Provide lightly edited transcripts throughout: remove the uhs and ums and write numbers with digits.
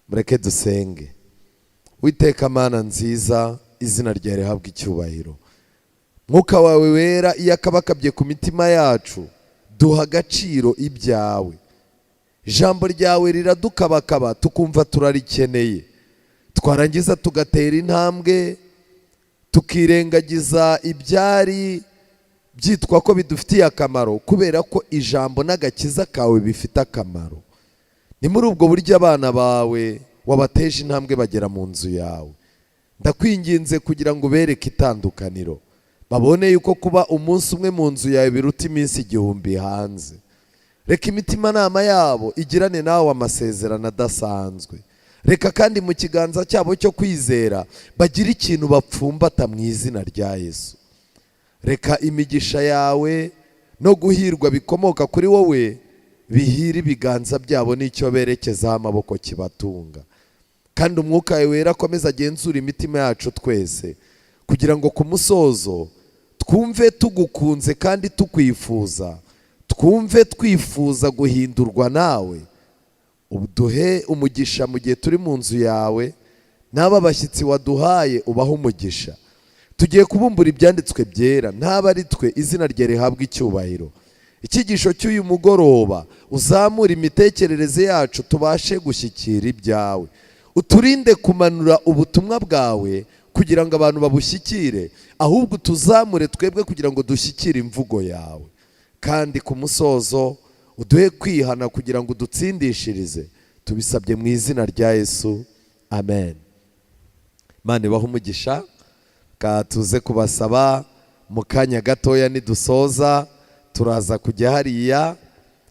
mureke dusenge. Uwiteka Mana nziza, izina ryawe rihabwe icyubahiro. Mwuka wawe wera iyo akabakabye ku mitima yacu, duha agaciro ibyawe. Ijambo ryawe riradukabakaba tukumva turarikeneye, twarangiza tugatera intambwe tukirengagiza ibyari byitwa ko bidufitiye akamaro, kubera ko ijambo n'agakiza kawe bifite akamaro. Ni muri ubwo buryo abana bawe wabateje intambwe bagera mu nzu yawe. Ndakwinginze kugira ngo ubereke itandukaniro, babone yuko kuba umunsi umwe mu nzu yawe biruta iminsi 1000 hanze. Reka imitimanama yabo igirane nawe amasezerano adasanzwe. Reka kandi mu kiganza cyabo cyo kwizera bagira ikintu bapfumbata mu izina rya Yesu. Reka imigisha yawe no guhirwa bikomoka kuri wowe bihira ibiganza byabo n'icyo berekezaho amaboko kibatunga. Kandi umwuka wawe wera akomeza agenzura imitima yacu twese, kugira ngo ku musozo twumve tugukunze kandi tukwifuza, twumve twifuza guhindurwa nawe. Uduhe umugisha mu gihe turi mu nzu yawe, n'aba bashyitsi waduhaye ubaha umugisha. Tugiye kubumbura ibyanditswe byera, ntaba ari twe, izina rye rihabwe icyubahiro. Icyigisho cy'uyu mugoroba uzamura imitekerereze yacu, tubashe gushyikira ibyawe. Uturinde kumanura ubutumwa bwawe kugira ngo abantu babushyikire, ahubwo tuzamure twebwe kugira ngo dushyikire imvugo yawe. Kandi ku musozo uduhe kwihana kugira ngo dutsindishirize, tubisabye mu izina rya Yesu, amen. Imana ibahe umugisha. Tuze kubasaba mu kanya gatoya nidusoza turaza kujya hariya,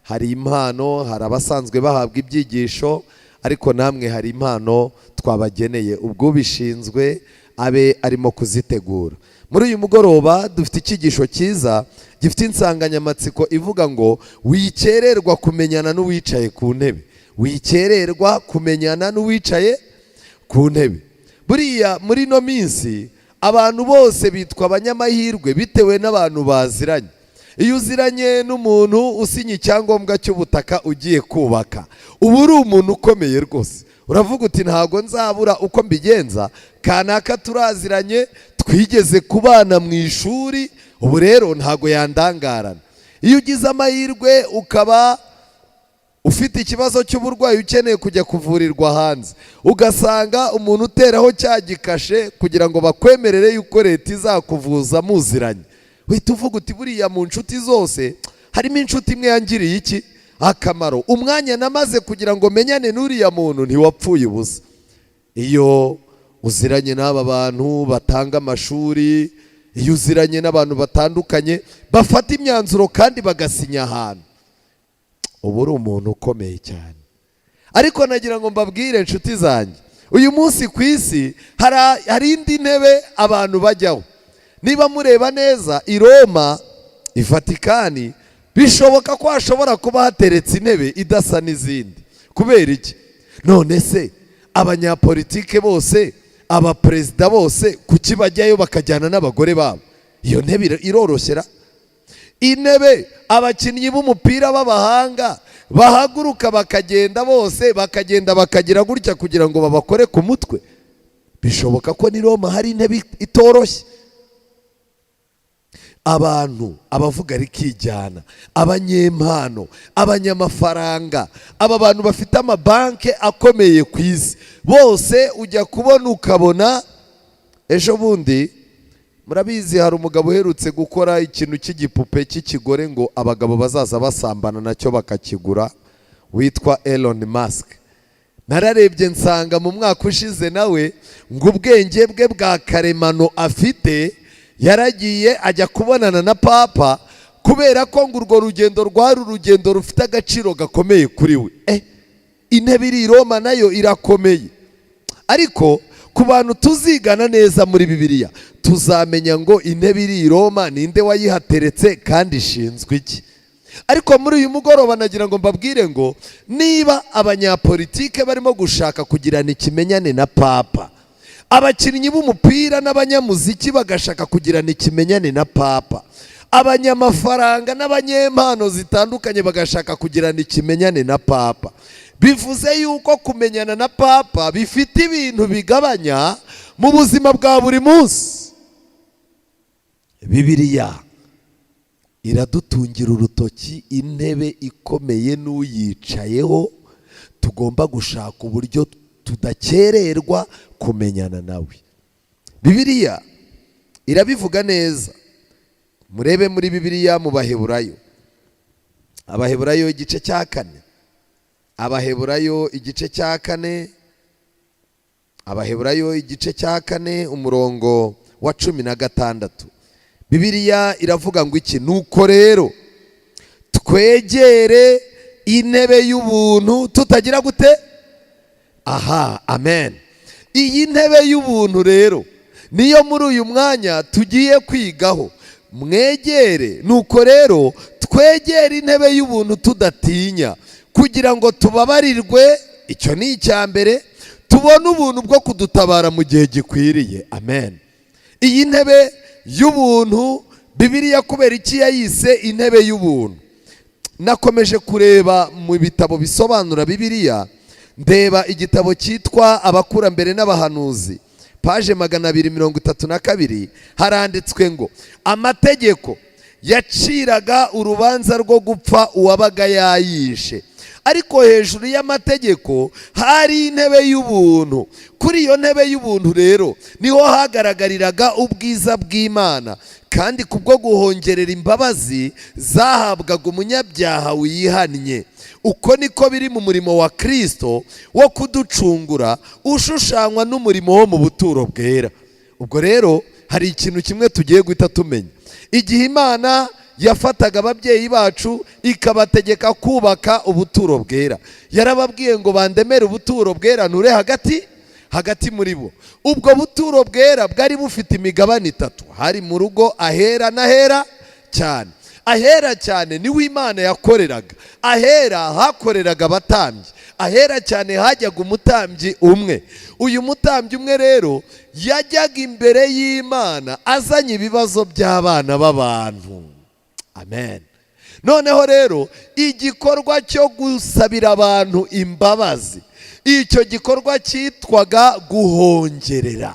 hari impano, hari abasanzwe bahabwa ibyigisho, ariko namwe hari impano twabageneye, ubwo ubishinzwe abe arimo kuzitegura. Muri uyu mugoroba dufite icyigisho cyiza gifite insanganyamatsiko ivuga ngo wikererwa kumenyana n'uwicaye ku ntebe. Wikererwa kumenyana n'uwicaye ku ntebe. Buriya muri no minsi abantu bose bitwa abanyamahirwe bitewe n'abantu baziranye. Iyo uziranye n'umuntu usinye icyangombwa cy'ubutaka ugiye kubaka, ubu uri umuntu ukomeye rwose. Uravuga uti ntago nzabura uko mbigenza, kanaka turaziranye, twigeze kubana mu ishuri, ubu rero ntago yandangarana. Iyo ugize amahirwe ukaba ufite ikibazo cy'uburwayi ukeneye kujya kuvurirwa hanze, ugasanga umuntu uteraho cyagikashe kugira ngo bakwemerere yuko leta izakuvuza muziranye, uhita uvuga uti buriya mu nshuti zose harimo inshuti imwe yangiriye iki akamaro. Umwanya namaze kugira ngo menyane n'uriya muntu ntiwapfuye ubusa. Iyo uziranye n'aba bantu batanga amashuri, iyo uziranye n'abantu batandukanye bafata imyanzuro kandi bagasinya ahantu, ubu uri umuntu ukomeye cyane. Ariko nagira ngo mbabwire inshuti zanjye, uyu munsi ku isi hari indi ntebe abantu bajyaho. Niba mureba neza i Roma, i Vatikani, bishoboka ko hashobora kuba hateretse intebe idasa n'izindi. Kubera iki? None se abanyapolitike bose, abaperezida bose, kuki bajyayo bakajyana n'abagore babo? Iyo ntebe iroroshyera. Intebe abakinnyi b'umupira b'abahanga bahaguruka bakagenda bose, bakagenda bakagira gutya kugira ngo babakore ku mutwe. Bishoboka ko ni Roma hari intebe itoroshye. Abantu, abavuga rikijyana, abanyempano, abanyamafaranga, aba bantu bafite amabanke akomeye ku isi, bose ujya kubona ukabona. Ejo bundi murabizi hari umugabo uherutse gukora ikintu cy'igipupe cy'ikigore ngo abagabo bazaza basambana nacyo bakakigura, witwa Elon Musk. Nararebye nsanga mu mwaka ushize nawe ngo ubwenge bwe bwa karemano afite, yaragiye ajya kubonana na papa, kubera ko ngo urwo rugendo rwari urugendo rufite agaciro gakomeye kuri we. Intebe iri i Roma nayo irakomeye. Ariko ku bantu tuzigana neza muri Bibiliya, tuzamenya ngo intebe iri i Roma ninde wayihateretse kandi ishinzwe iki. Ariko muri uyu mugoroba nagira ngo mbabwire ngo niba abanyapolitike barimo gushaka kugirana ikimenyane na papa, abakinnyi b'umupira n'abanyamuziki bagashaka kugirana ikimenyane na papa, abanyamafaranga n'abanyempano zitandukanye bagashaka kugirana ikimenyane na papa, bivuze yuko kumenyana na papa bifite ibintu bigabanya mu buzima bwa buri munsi. Bibiliya iradutungira urutoki intebe ikomeye n'uyicayeho, tugomba gushaka uburyo tudakererwa kumenyana nawe. Bibiliya irabivuga neza. Murebe muri Bibiliya mu Baheburayo, Abaheburayo igice cya 4, Abaheburayo igice cya 4, Abaheburayo igice cya 4 umurongo wa 16. Bibiliya iravuga ngo iki? Nuko rero twegere intebe y'ubuntu tutagira gute? Amen. Iyi ntebe y'ubuntu rero niyo muri uyu mwanya tugiye kwigaho. Mwegere, nuko rero twegere intebe y'ubuntu tudatinya, kugira ngo tubabarirwe. Icyo ni icya mbere, tubone ubuntu bwo kudutabara mu gihe gikwiriye. Amen. Iyi ntebe y'ubuntu Bibiliya kubera iki yayise intebe y'ubuntu? Nakomeje kureba mu bitabo bisobanura Bibiliya, ndeba igitabo cyitwa Abakurambere n'Abahanuzi, paje 232, haranditswe ngo amategeko yaciraga urubanza rwo gupfa uwabaga yayishe, ariko hejuru y'amategeko hari intebe y'ubuntu. Kuri iyo ntebe y'ubuntu rero niho hagaragariraga ubwiza bw'Imana, kandi kubwo guhongerera imbabazi zahabwaga umunyabyaha wihannye. Uko niko biri mu murimo wa Kristo wo kuducungura, ushushanywa n'umurimo wo mu buturo bwera. Ubwo rero hari ikintu kimwe tugiye guhita tumenya. Igihe Imana yafataga ababyeyi bacu ikabategeka kubaka ubuturo bwera, yarababwiye ngo bandemere ubuturo bwera nture hagati muri bo. Ubwo buturo bwera bwari bufite imigabane 3. Hari mu rugo ahera n'ahera cyane. Ahera cyane niho Imana yakoreraga. Ahera hakoreraga abatambyi. Ahera cyane hajyaga umutambyi umwe. Uyu mutambyi umwe rero yajyaga imbere y'Imana azanye ibibazo by'abana b'abantu. Amen. Noneho rero igikorwa cyo gusabira abantu imbabazi, icyo gikorwa cyitwaga guhongerera.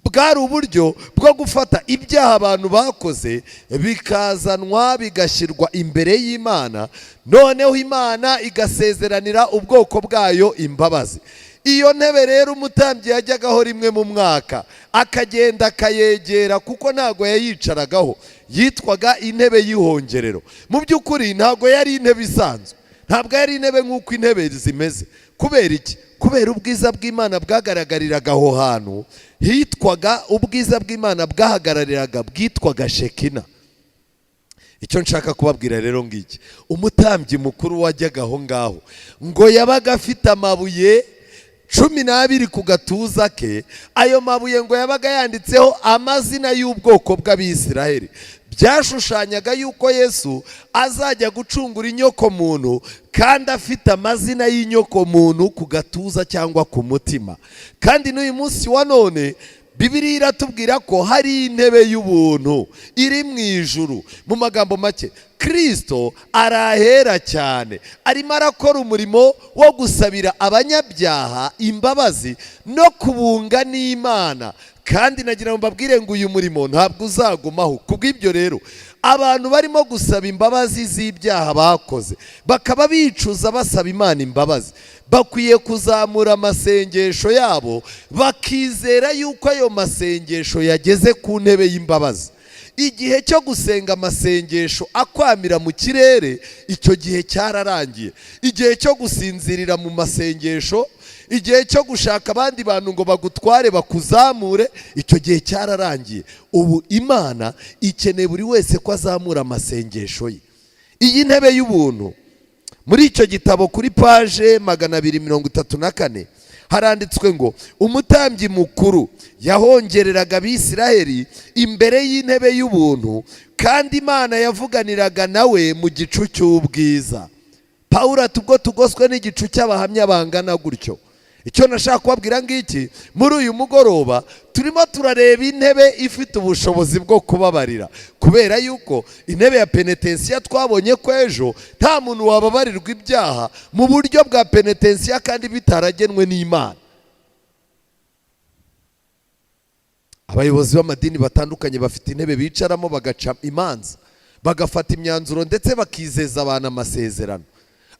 Bwari uburyo bwo gufata ibyaha abantu bakoze bikazanwa bigashyirwa imbere y'Imana, noneho Imana igasezeranira ubwoko bwayo imbabazi. Iyo ntebe rero umutambyi yajyagaho rimwe mu mwaka, akagenda akayegera, kuko ntago yayicaragaho, yitwaga intebe y'ihongerero. Mu by'ukuri ntago yari intebe isanzwe, ntabwo yari intebe nk'uko intebe zimeze. Kubera iki? Kubera ubwiza bw'Imana bwagaragariraga aho hantu, hitwaga ubwiza bw'Imana bwahagarariraga bwitwaga Shekina. Icyo nshaka kubabwira rero ngiki, umutambyi mukuru wajyaga aho ngaho ngo yabaga afite amabuye 12 ku gatuza ke. Ayo mabuye ngo yabaga yanditseho amazina y'ubwoko bw'Abisiraheli. Byashushanyaga yuko Yesu azajya gucungura inyoko muntu, kandi afite amazina y'inyoko muntu ku gatuza cyangwa ku mutima. Kandi n'uyu munsi wa none Bibiliya iratubwira ko hari intebe y'ubuntu iri mu ijuru. Mu magambo make, Kristo arahera cyane, arimo arakora umurimo wo gusabira abanyabyaha imbabazi no kubunga n'Imana. Kandi nagira ngo mbabwire ngo uyu murimo ntabwo uzagumaho. Kubw'ibyo rero abantu barimo gusaba imbabazi z'ibyaha bakoze, bakaba bicuza basaba Imana imbabazi, bakwiye kuzamura amasengesho yabo, bakizera yuko ayo masengesho yageze ku ntebe y'imbabazi. Igihe cyo gusenga amasengesho akwamira mu kirere, icyo gihe cyararangiye. Igihe cyo gusinzirira mu masengesho, igihe cyo gushaka abandi bantu ngo bagutware bakuzamure, icyo gihe cyararangiye. Ubu Imana ikeneye buri wese ko azamura amasengesho ye. Iyi ntebe y'ubuntu muri icyo gitabo kuri paje 234 haranditswe ngo umutambyi mukuru yahongereraga Abisiraheli imbere y'intebe y'ubuntu, kandi Imana yavuganiraga nawe mu gicu cy'ubwiza. Pawulo ati ubwo tugoswe n'igicu cy'abahamya bangana gutyo, icyo nashaka kubabwira ngiki, muri uyu mugoroba turimo turareba intebe ifite ubushobozi bwo kubabarira, kubera yuko intebe ya penetensiya twabonye ko ejo nta muntu wababarirwa ibyaha mu buryo bwa penetensiya kandi bitaragenwe n'Imana. Abayobozi b'amadini batandukanye bafite intebe bicaramo bagaca imanza, bagafata imyanzuro ndetse bakizeza abantu amasezerano,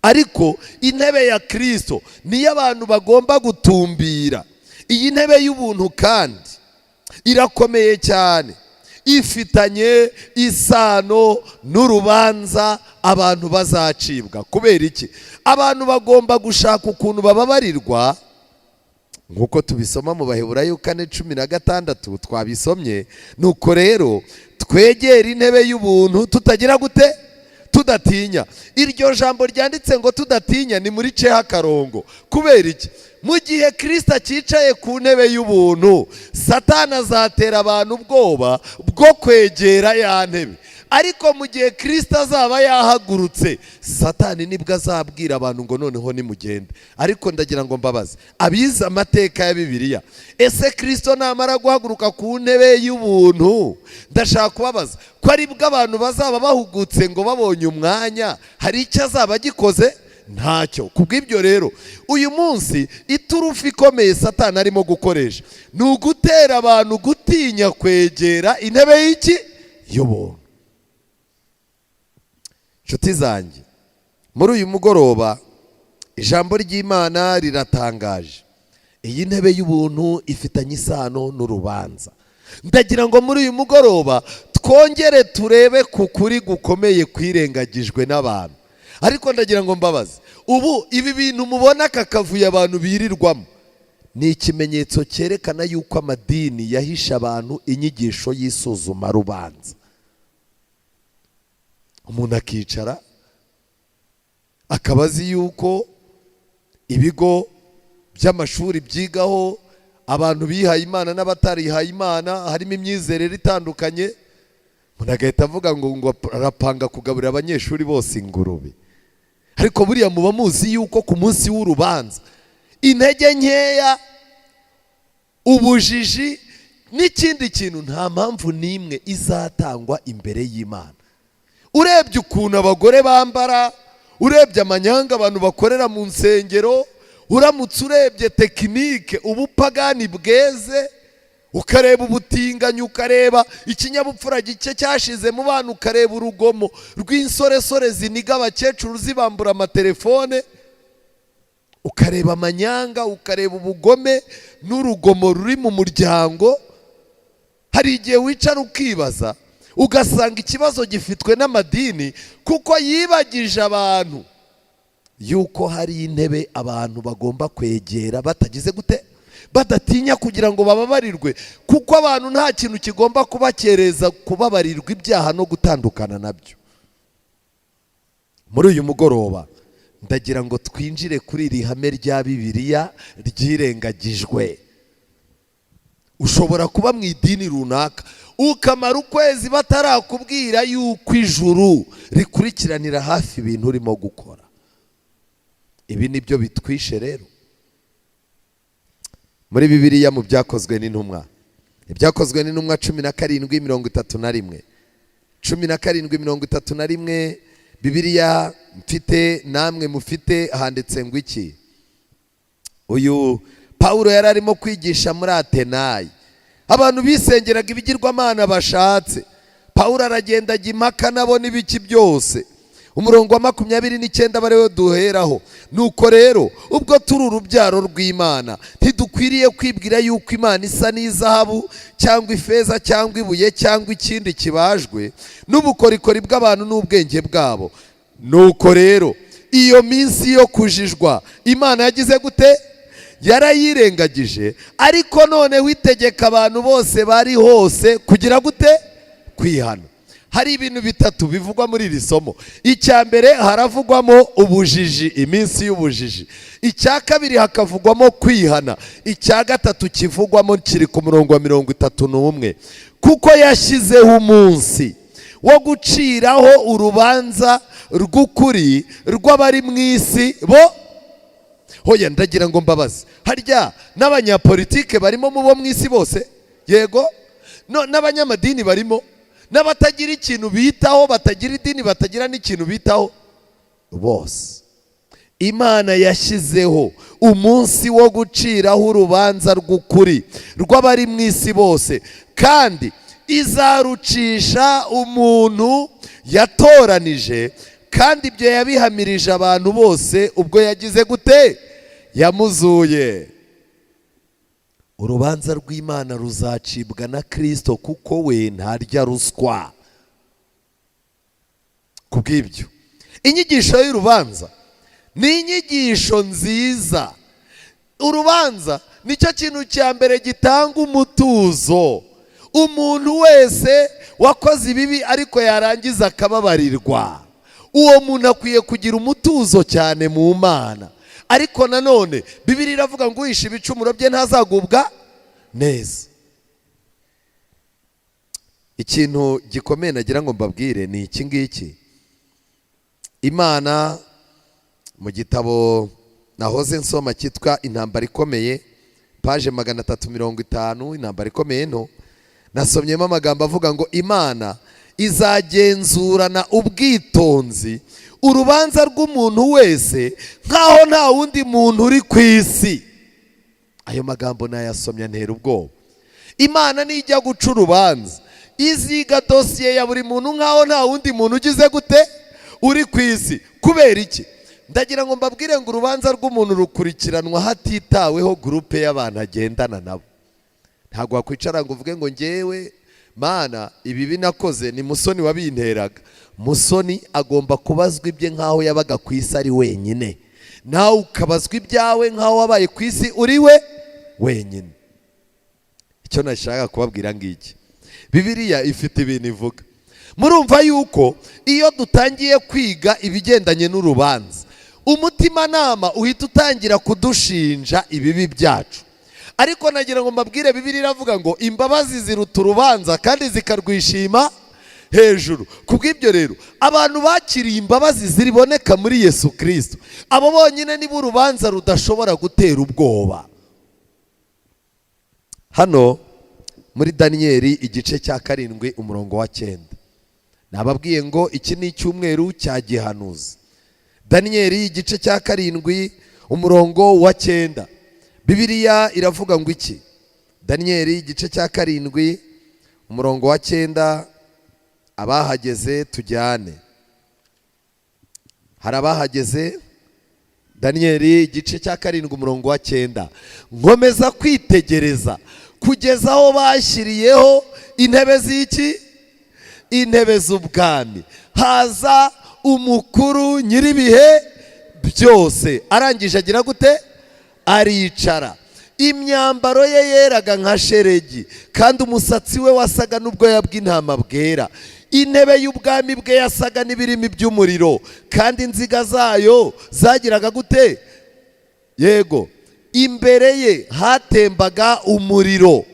ariko intebe ya Kristo niyo abantu bagomba gutumbira. Iyi ntebe y'ubuntu kandi irakomeye cyane, ifitanye isano n'urubanza abantu bazacibwa. Kubera iki? Abantu bagomba gushaka ukuntu bababarirwa, nk'uko tubisoma mu Baheburayo 4:16 twabisomye. Nuko rero twegera intebe y'ubuntu tutagira gute? Tudatinya. Iryo jambo ryanditse ngo tudatinya ni muri ceho akarongo. Kubera iki? Mu gihe Kristo akicaye ku ntebe y'ubuntu, Satani azatera abantu ubwoba bwo kwegera ya ntebe. Ariko mu gihe Kristo azaba yahagurutse, Satani nibwo azabwira abantu ngo noneho nimugende. Ariko ndagira ngo mbabaze abize amateka ya Bibiliya, ese Kristo namara guhaguruka ku ntebe y'ubuntu, ndashaka kubabaza ko aribwo abantu bazaba bahugutse ngo babonye umwanya hari icyo azaba agikoze? Ntacyo. Kubw'ibyo rero uyu munsi iturufu ikomeye Satani arimo gukoresha ni ugutera abantu gutinya kwegera intebe y'iki? Y'ubuntu. Nshuti zanjye, muri uyu mugoroba ijambo ry'Imana riratangaje. Iyi ntebe y'ubuntu ifitanye isano n'urubanza. Ndagira ngo muri uyu mugoroba twongere turebe ku kuri gukomeye kwirengagijwe n'abantu. Ariko ndagira ngo mbabaze, ubu ibi bintu mubona kakavuye abantu birirwamo ni ikimenyetso cyerekana yuko amadini yahisha abantu inyigisho y'isuzuma rubanza. Umuntu akicara akaba azi yuko ibigo by'amashuri byigaho abantu bihaye Imana n'abatarihaye Imana harimo imyizerere itandukanye. Umuntu agahita avuga ngo arapanga kugaburira abanyeshuri bose ingurube. Ariko buriya muba muzi yuko ku munsi w'urubanza intege nkeya, ubujiji n'ikindi kintu nta mpamvu n'imwe izatangwa imbere y'Imana. Urebye ukuntu abagore bambara, urebye amanyanga abantu bakorera mu nsengero, uramutse urebye tekinike ubupagani bweze, ukareba ubutinganyi, ukareba ikinyabupfura gike cyashize mu bana, ukareba urugomo rw'insoresore ziniga abakecuru zibambura amatelefone, ukareba amanyanga, ukareba ubugome n'urugomo ruri mu muryango. Hari igihe wicara ukibaza ugasanga ikibazo gifitwe n'amadini, kuko yibagije abantu yuko hari intebe abantu bagomba kwegera batagize gute? Badatinya, kugira ngo bababarirwe, kuko abantu nta kintu kigomba kubakereza kubabarirwa ibyaha no gutandukana nabyo. Muri uyu mugoroba ndagira ngo twinjire kuri iri hame rya Bibiliya ryirengagijwe. Ushobora kuba mu idini runaka ukamara ukwezi batarakubwira yuko ijuru rikurikiranira hafi ibintu urimo gukora. Ibi nibyo bitwishe rero. Muri Bibiliya mu byakozwe n'intumwa, ibyakozwe n'intumwa 17:31, 17:31, Bibiliya mfite namwe mufite, handitse ngo iki? Uyu Pawulo yari arimo kwigisha muri Atenayi, abantu bisengeraga ibigirwamana bashatse. Pawulo aragenda ajya impaka nabo n'ibiki byose. Umurongo wa 29 bariho duheraho. Nuko rero ubwo turi urubyaro rw'Imana, ntidukwiriye kwibwira yuko Imana isa n'izahabu cyangwa ifeza cyangwa ibuye cyangwa ikindi kibajwe n'ubukorikori bw'abantu n'ubwenge bwabo. Nuko rero iyo minsi yo kujijwa Imana yagize gute? Yarayirengagije, ariko noneho itegeka abantu bose bari hose kugira gute? Kwihana. Hari ibintu bitatu bivugwa muri iri somo. Icya mbere haravugwamo ubujiji, iminsi y'ubujiji. Icya kabiri hakavugwamo kwihana. Icya gatatu kivugwamo kiri ku murongo wa 31, kuko yashyizeho umunsi wo guciraho urubanza rw'ukuri rw'abari mu isi bo. hoya ndagira ngo mbabaze, harya n'abanyapolitike barimo mubo mu isi bose? Yego. N'abanyamadini barimo, n'abatagira ikintu bitaho, batagira idini, batagira n'ikintu bitaho, bose Imana yashyizeho umunsi wo guciraho urubanza rw'ukuri rw'abari mu isi bose, kandi izarucisha umuntu yatoranije, kandi ibyo yabihamirije abantu bose ubwo yagize gute? Yamuzuye. Urubanza rw'Imana ruzacibwa na Kristo, kuko we ntarya ruswa. Kubw'ibyo inyigisho y'urubanza ni inyigisho nziza. Urubanza nicyo kintu cya mbere gitanga umutuzo. Umuntu wese wakoze ibibi ariko yarangiza akababarirwa, uwo muntu akwiye kugira umutuzo cyane mu Mana. Ariko nanone Bibiliya iravuga ngo uhisha ibicumuro bye ntazagubwa neza. Ikintu gikomeye nagira ngo mbabwire ni iki ngiki. Imana mu gitabo nahoze nsoma cyitwa Intambara Ikomeye, paje 350, Intambara Ikomeye nto, nasomyemo amagambo avuga ngo Imana izagenzurana ubwitonzi urubanza rw'umuntu wese nkaho nta wundi muntu uri ku isi. Ayo magambo nayasomya ntera ubwoba. Imana nijya guca urubanza iziga dosiye ya buri muntu nkaho nta wundi muntu ugize gute? Uri ku isi. Kubera iki? Ndagira ngo mbabwire ngo urubanza rw'umuntu rukurikiranwa hatitaweho gurupe y'abantu agendana nabo. Ntabwo wakwicara ngo uvuge ngo ngewe Mana ibi binakoze ni Musoni wabinteraga. Musoni agomba kubazwa ibye nkaho yabaga ku isi ari wenyine, nawe ukabazwa ibyawe nkaho wabaye ku isi uri we wenyine. Icyo nashaka kubabwira ngiki, Bibiliya ifite ibintu ivuga. Murumva yuko iyo dutangiye kwiga ibigendanye n'urubanza, umutimanama uhita utangira kudushinja ibibi byacu. Ariko nagira ngo mbabwire, Bibiliya iravuga ngo imbabazi ziruta urubanza kandi zikarwishima hejuru. Kubw'ibyo rero abantu bakiriye imbabazi ziriboneka muri Yesu Kristo, abo bonyine nibo urubanza rudashobora gutera ubwoba. Hano muri Daniyeli igice cya 7 umurongo wa 9 nababwiye ngo iki ni icyumweru cya gihanuzi. Daniyeli igice cya 7 umurongo wa 9, Bibiliya iravuga ngo iki? Daniyeli igice cya 7 umurongo wa 9, abahageze tujyane. Hari abahageze? Daniyeli igice cya 7 umurongo wa 9, nkomeza kwitegereza kugeza aho bashyiriyeho intebe z'iki? Intebe z'ubwami. Haza umukuru nyiribihe byose, arangije agira gute? Aricara. Imyambaro ye yeraga nka sheregi, kandi umusatsi we wasaga n'ubwoya bw'intama bwera. Intebe y'ubwami bwe yasaga n'ibirimi by'umuriro, kandi inziga zayo zagiraga gute? Yego, imbere ye hatembaga umuriro,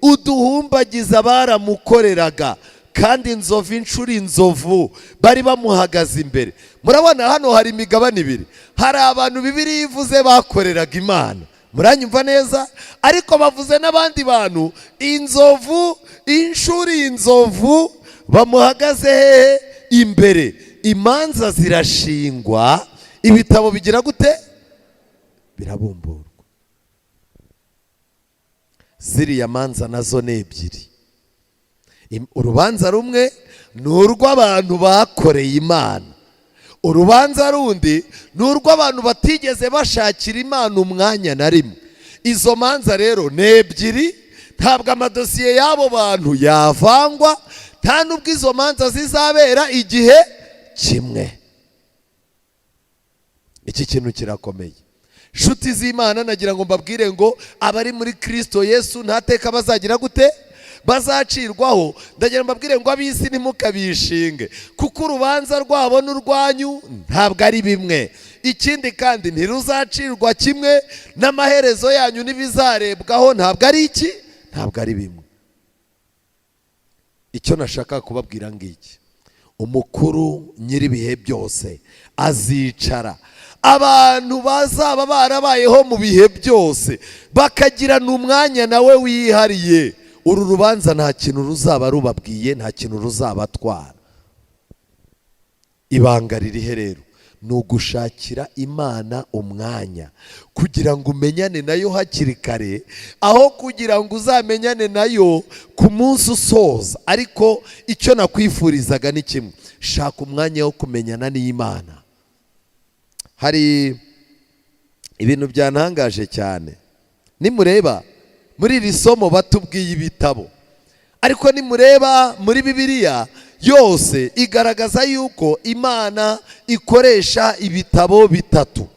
uduhumbagiza baramukoreraga, kandi inzovu inshuro inzovu bari bamuhagaze imbere. Murabona hano hari imigabane ibiri. Hari abantu Bibiliya ivuze bakoreraga Imana, muranyumva neza? Ariko bavuze n'abandi bantu inzovu inshuro inzovu bamuhagaze hehe? Imbere. Imanza zirashingwa, ibitabo bigira gute? Birabumburwa. Ziriya manza nazo ni ebyiri. Urubanza rumwe ni urw'abantu bakoreye Imana, urubanza rundi ni urw'abantu batigeze bashakira Imana umwanya na rimwe. Izo manza rero ni ebyiri, ntabwo amadosiye y'abo bantu yavangwa, nta nubwo izo manza zizabera igihe kimwe. Iki kintu kirakomeye. Nshuti z'Imana, nagira ngo mbabwire ngo abari muri Kristo Yesu ntateka bazagira gute? Bazacirwaho. Ndagira ngo mbabwire ngo ab'isi ntimukabishinge, kuko urubanza rwabo n'urwanyu ntabwo ari bimwe. Ikindi kandi ntiruzacirwa kimwe, n'amaherezo yanyu n'ibizarebwaho ntabwo ari iki? Ntabwo ari bimwe. Icyo nashaka kubabwira ngiki, umukuru nyiribihe byose azicara abantu bazaba barabayeho mu bihe byose bakagirana umwanya nawe wihariye, uru rubanza nta kintu ruzaba rubabwiye, nta kintu ruzabatwara. Ibanga ririhe rero? Ni ugushakira Imana umwanya kugira ngo umenyane nayo hakiri kare, aho kugira ngo uzamenyane nayo ku munsi usoza. Ariko icyo nakwifurizaga ni kimwe: shaka umwanya wo kumenyana n'Imana. Hari ibintu byantangaje cyane. Nimureba muri iri somo batubwiye ibitabo, ariko nimureba muri Bibiliya yose igaragaza yuko Imana ikoresha ibitabo bitatu.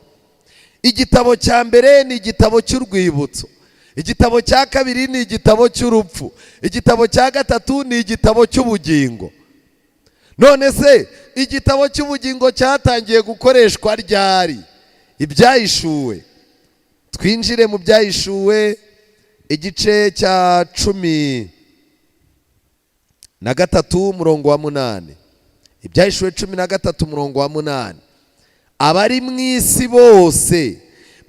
Igitabo cya mbere ni igitabo cy'urwibutso, igitabo cya kabiri ni igitabo cy'urupfu, igitabo cya gatatu ni igitabo cy'ubugingo. None se igitabo cy'ubugingo cyatangiye gukoreshwa ryari? Ibyahishuwe. Twinjire mu Byahishuwe igice cya 13 umurongo wa 8. Ibyahishuwe 13 umurongo wa 8. Abari mu isi bose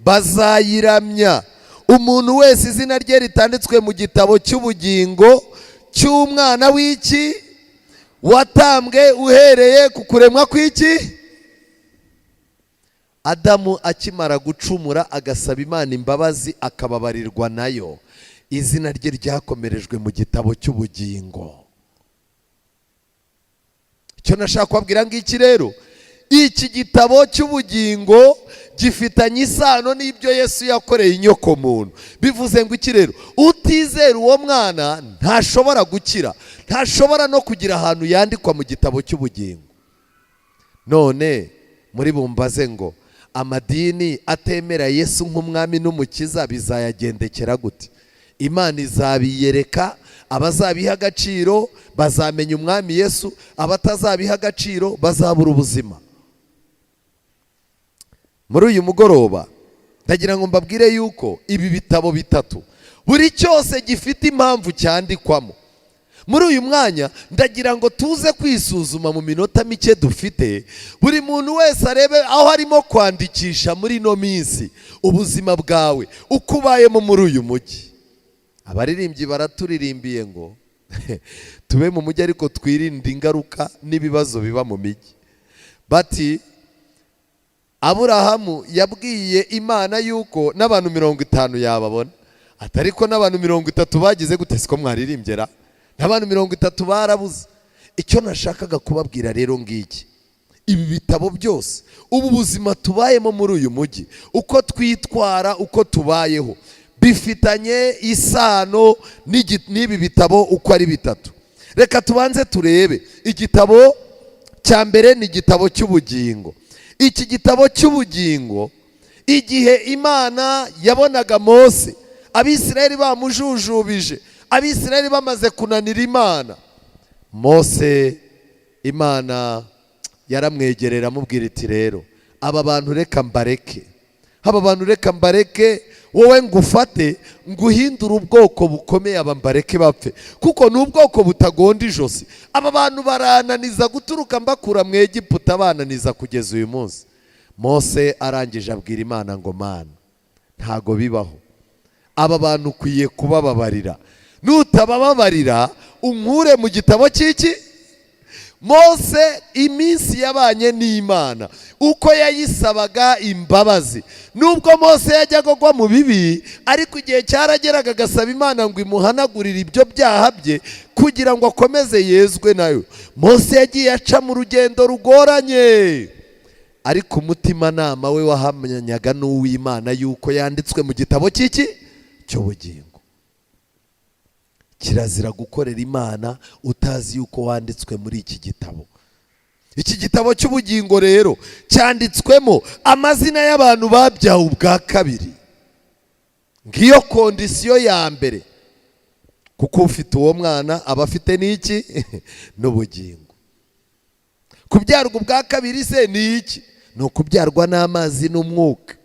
bazayiramya umuntu wese izina rye ritanditswe mu gitabo cy'ubugingo cy'umwana w'iki? Watambwe uhereye ku kuremwa kw'iki? Adamu akimara gucumura agasaba Imana imbabazi akababarirwa nayo, izina rye ryakomerejwe mu gitabo cy'ubugingo. Icyo nashaka kubabwira ngiki rero, iki gitabo cy'ubugingo gifitanye isano n'ibyo Yesu yakoreye inyoko muntu. Bivuze ngo iki rero? Utizera uwo mwana ntashobora gukira, ntashobora no kugira ahantu yandikwa mu gitabo cy'ubugingo. None muri bumbaze ngo amadini atemera Yesu nk'umwami n'umukiza bizayagendekera gute? Imana izabiyereka, abazabiha agaciro bazamenya umwami Yesu, abatazabiha agaciro bazabura ubuzima. Muri uyu mugoroba ndagira ngo mbabwire yuko ibi bitabo bitatu buri cyose gifite impamvu cyandikwamo. Muri uyu mwanya ndagira ngo tuze kwisuzuma mu minota mike dufite, buri muntu wese arebe aho arimo kwandikisha muri ino minsi ubuzima bwawe uko ubayemo muri uyu mujyi. Abaririmbyi baraturirimbiye ngo tube mu mujyi ariko twirinde ingaruka n'ibibazo biba mu mijyi. Bati Aburahamu yabwiye Imana yuko n'abantu 50 yababona, atariko n'abantu 30 bagize gute? Siko mwaririmbyera n'abantu 30 barabuze. Icyo nashakaga kubabwira rero ngiki, ibi bitabo byose, ubu buzima tubayemo muri uyu mujyi, uko twitwara, uko tubayeho, bifitanye isano n'ibi bitabo uko ari bitatu. Reka tubanze turebe. Igitabo cya mbere ni igitabo cy'ubugingo. Iki gitabo cy'ubugingo, igihe Imana yabonaga Mose, Abisirayeli bamujujubije, Abisirayeli bamaze kunanira Imana, Mose Imana yaramwegerera amubwira iti rero aba bantu reka mbareke, aba bantu reka mbareke, wowe ngufate nguhindura ubwoko bukomeye, aba mbareke bapfe, kuko ni ubwoko butagonda ijosi. Aba bantu barananiza guturuka mbakura mu Egiputa, bananiza kugeza uyu munsi. Mose arangije abwira Imana ngo Mana, ntago bibaho, aba bantu ukwiye kubababarira, nutabababarira unkure mu gitabo cy'iki? Mose iminsi yabanye n'Imana uko yayisabaga imbabazi, nubwo Mose yajyaga agwa mu bibi, ariko igihe cyarageraga agasaba Imana ngo imuhanagurire ibyo byaha bye kugira ngo akomeze yezwe nayo. Mose yagiye aca mu rugendo rugoranye, ariko umutimanama we wahamanyaga n'uw'Imana yuko yanditswe mu gitabo cy'iki? Cy'ubugingo. Kirazira gukorera Imana utazi yuko wanditswe muri iki gitabo. Iki gitabo cy'ubugingo rero cyanditswemo amazina y'abantu babyawe ubwa kabiri. Ngiyo kondisiyo ya mbere, kuko ufite uwo mwana aba afite n'iki? N'ubugingo. Kubyarwa ubwa kabiri se ni iki? Ni ukubyarwa n'amazi n'umwuka,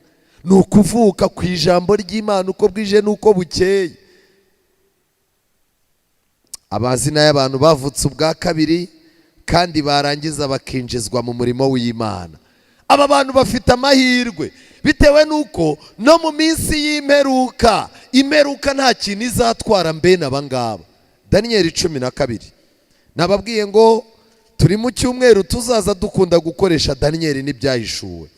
ni ukuvuka ku ijambo ry'Imana uko bwije n'uko bukeye. Amazina y'abantu bavutse ubwa kabiri kandi barangiza bakinjizwa mu murimo w'Imana. aba bantu bafite amahirwe bitewe nuko no mu minsi y'imperuka, imperuka nta kintu izatwara mbene abangaba. Daniyeli 12. Nababwiye ngo turi mu cyumweru tuzaza dukunda gukoresha Daniyeli n'ibyahishuwe.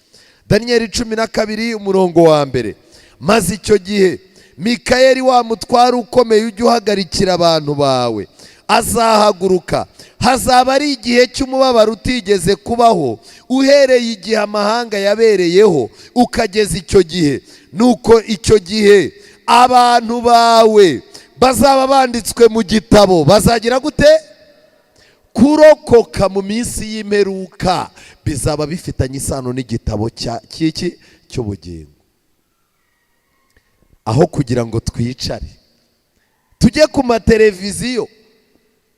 Daniyeli 12 umurongo wa mbere. Maze icyo gihe Mikayeli wa mutware ukomeye ujya uhagarikira abantu bawe azahaguruka. Hazaba ari igihe cy'umubabaro utigeze kubaho, uhereye igihe amahanga yabereyeho ukageza icyo gihe. Nuko icyo gihe abantu bawe bazaba banditswe mu gitabo. Bazagira gute? Kurokoka mu minsi y'imperuka bizaba bifitanye isano n'igitabo cy'iki cy'ubugingo. Aho kugira ngo twicare tujye ku mateleviziyo,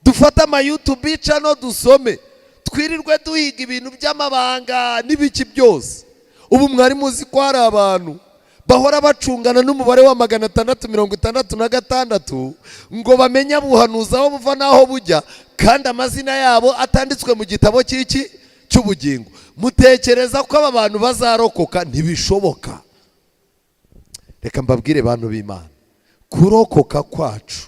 dufate ama YouTube channel dusome, twirirwe duhiga ibintu by'amabanga n'ibiki byose. Ubu mwari muzi ko hari abantu bahora bacungana n'umubare wa 666 ngo bamenye ubuhanuzi aho buva naho bujya, kandi amazina yabo atanditswe mu gitabo cy'iki cy'ubugingo. Mutekereza ko aba bantu bazarokoka? Ntibishoboka. Reka mbabwire bantu b'Imana, kurokoka kwacu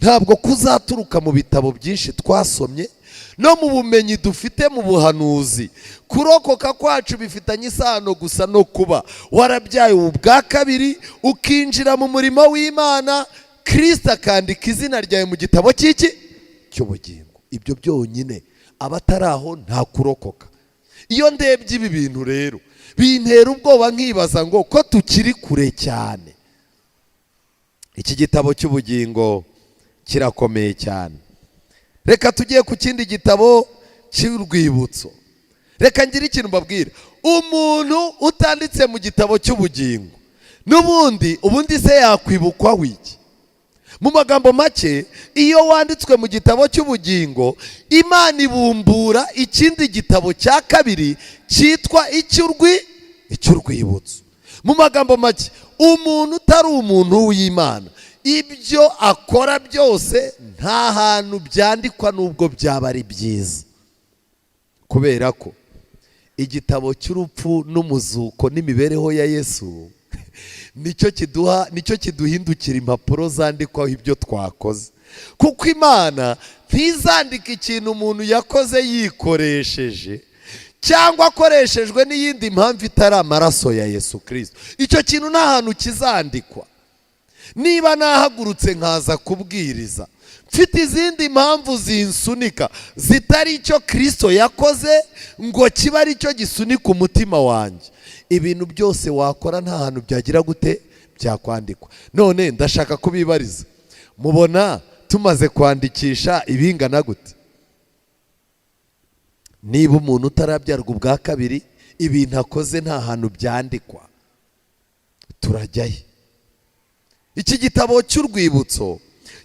ntabwo kuzaturuka mu bitabo byinshi twasomye no mu bumenyi dufite mu buhanuzi. Kurokoka kwacu bifitanye isano gusa no kuba warabyaye ubwa kabiri, ukinjira mu murimo w'Imana, Kristo akandika izina ryawe mu gitabo cy'iki cy'ubugingo. Ibyo byonyine, abataraho nta kurokoka. Iyo ndebye ibi bintu rero bintera ubwoba, nkibaza ngo ko tukiri kure cyane. Iki gitabo cy'ubugingo kirakomeye cyane. Reka tugiye ku kindi gitabo cy'urwibutso. Reka ngira ikintu mbabwira, umuntu utanditse mu gitabo cy'ubugingo ubundi se yakwibukwaho iki? Mu magambo make, iyo wanditswe mu gitabo cy'ubugingo, Imana ibumbura ikindi gitabo cya kabiri cyitwa icy'urwibutso. Mu magambo make, umuntu utari umuntu w'Imana, ibyo akora byose nta hantu byandikwa nubwo byaba ari byiza, kubera ko igitabo cy'urupfu n'umuzuko n'imibereho ya Yesu nicyo kiduhindukira impapuro zandikwaho ibyo twakoze. Kuko Imana ntizandika ikintu umuntu yakoze yikoresheje cyangwa akoreshejwe n'iyindi mpamvu itari amaraso ya Yesu Kristo. Icyo kintu nta hantu kizandikwa. Niba nahagurutse nkaza kubwiriza mfite izindi mpamvu zinsunika zitari icyo Kristo yakoze ngo kiba ari cyo gisunika umutima wanjye, ibintu byose wakora nta hantu byagira gute byakwandikwa. None ndashaka kubibariza, mubona tumaze kwandikisha ibingana gute? Niba umuntu utarabyarwa ubwa kabiri, ibintu akoze nta hantu byandikwa, turajyahe? Iki gitabo cy'urwibutso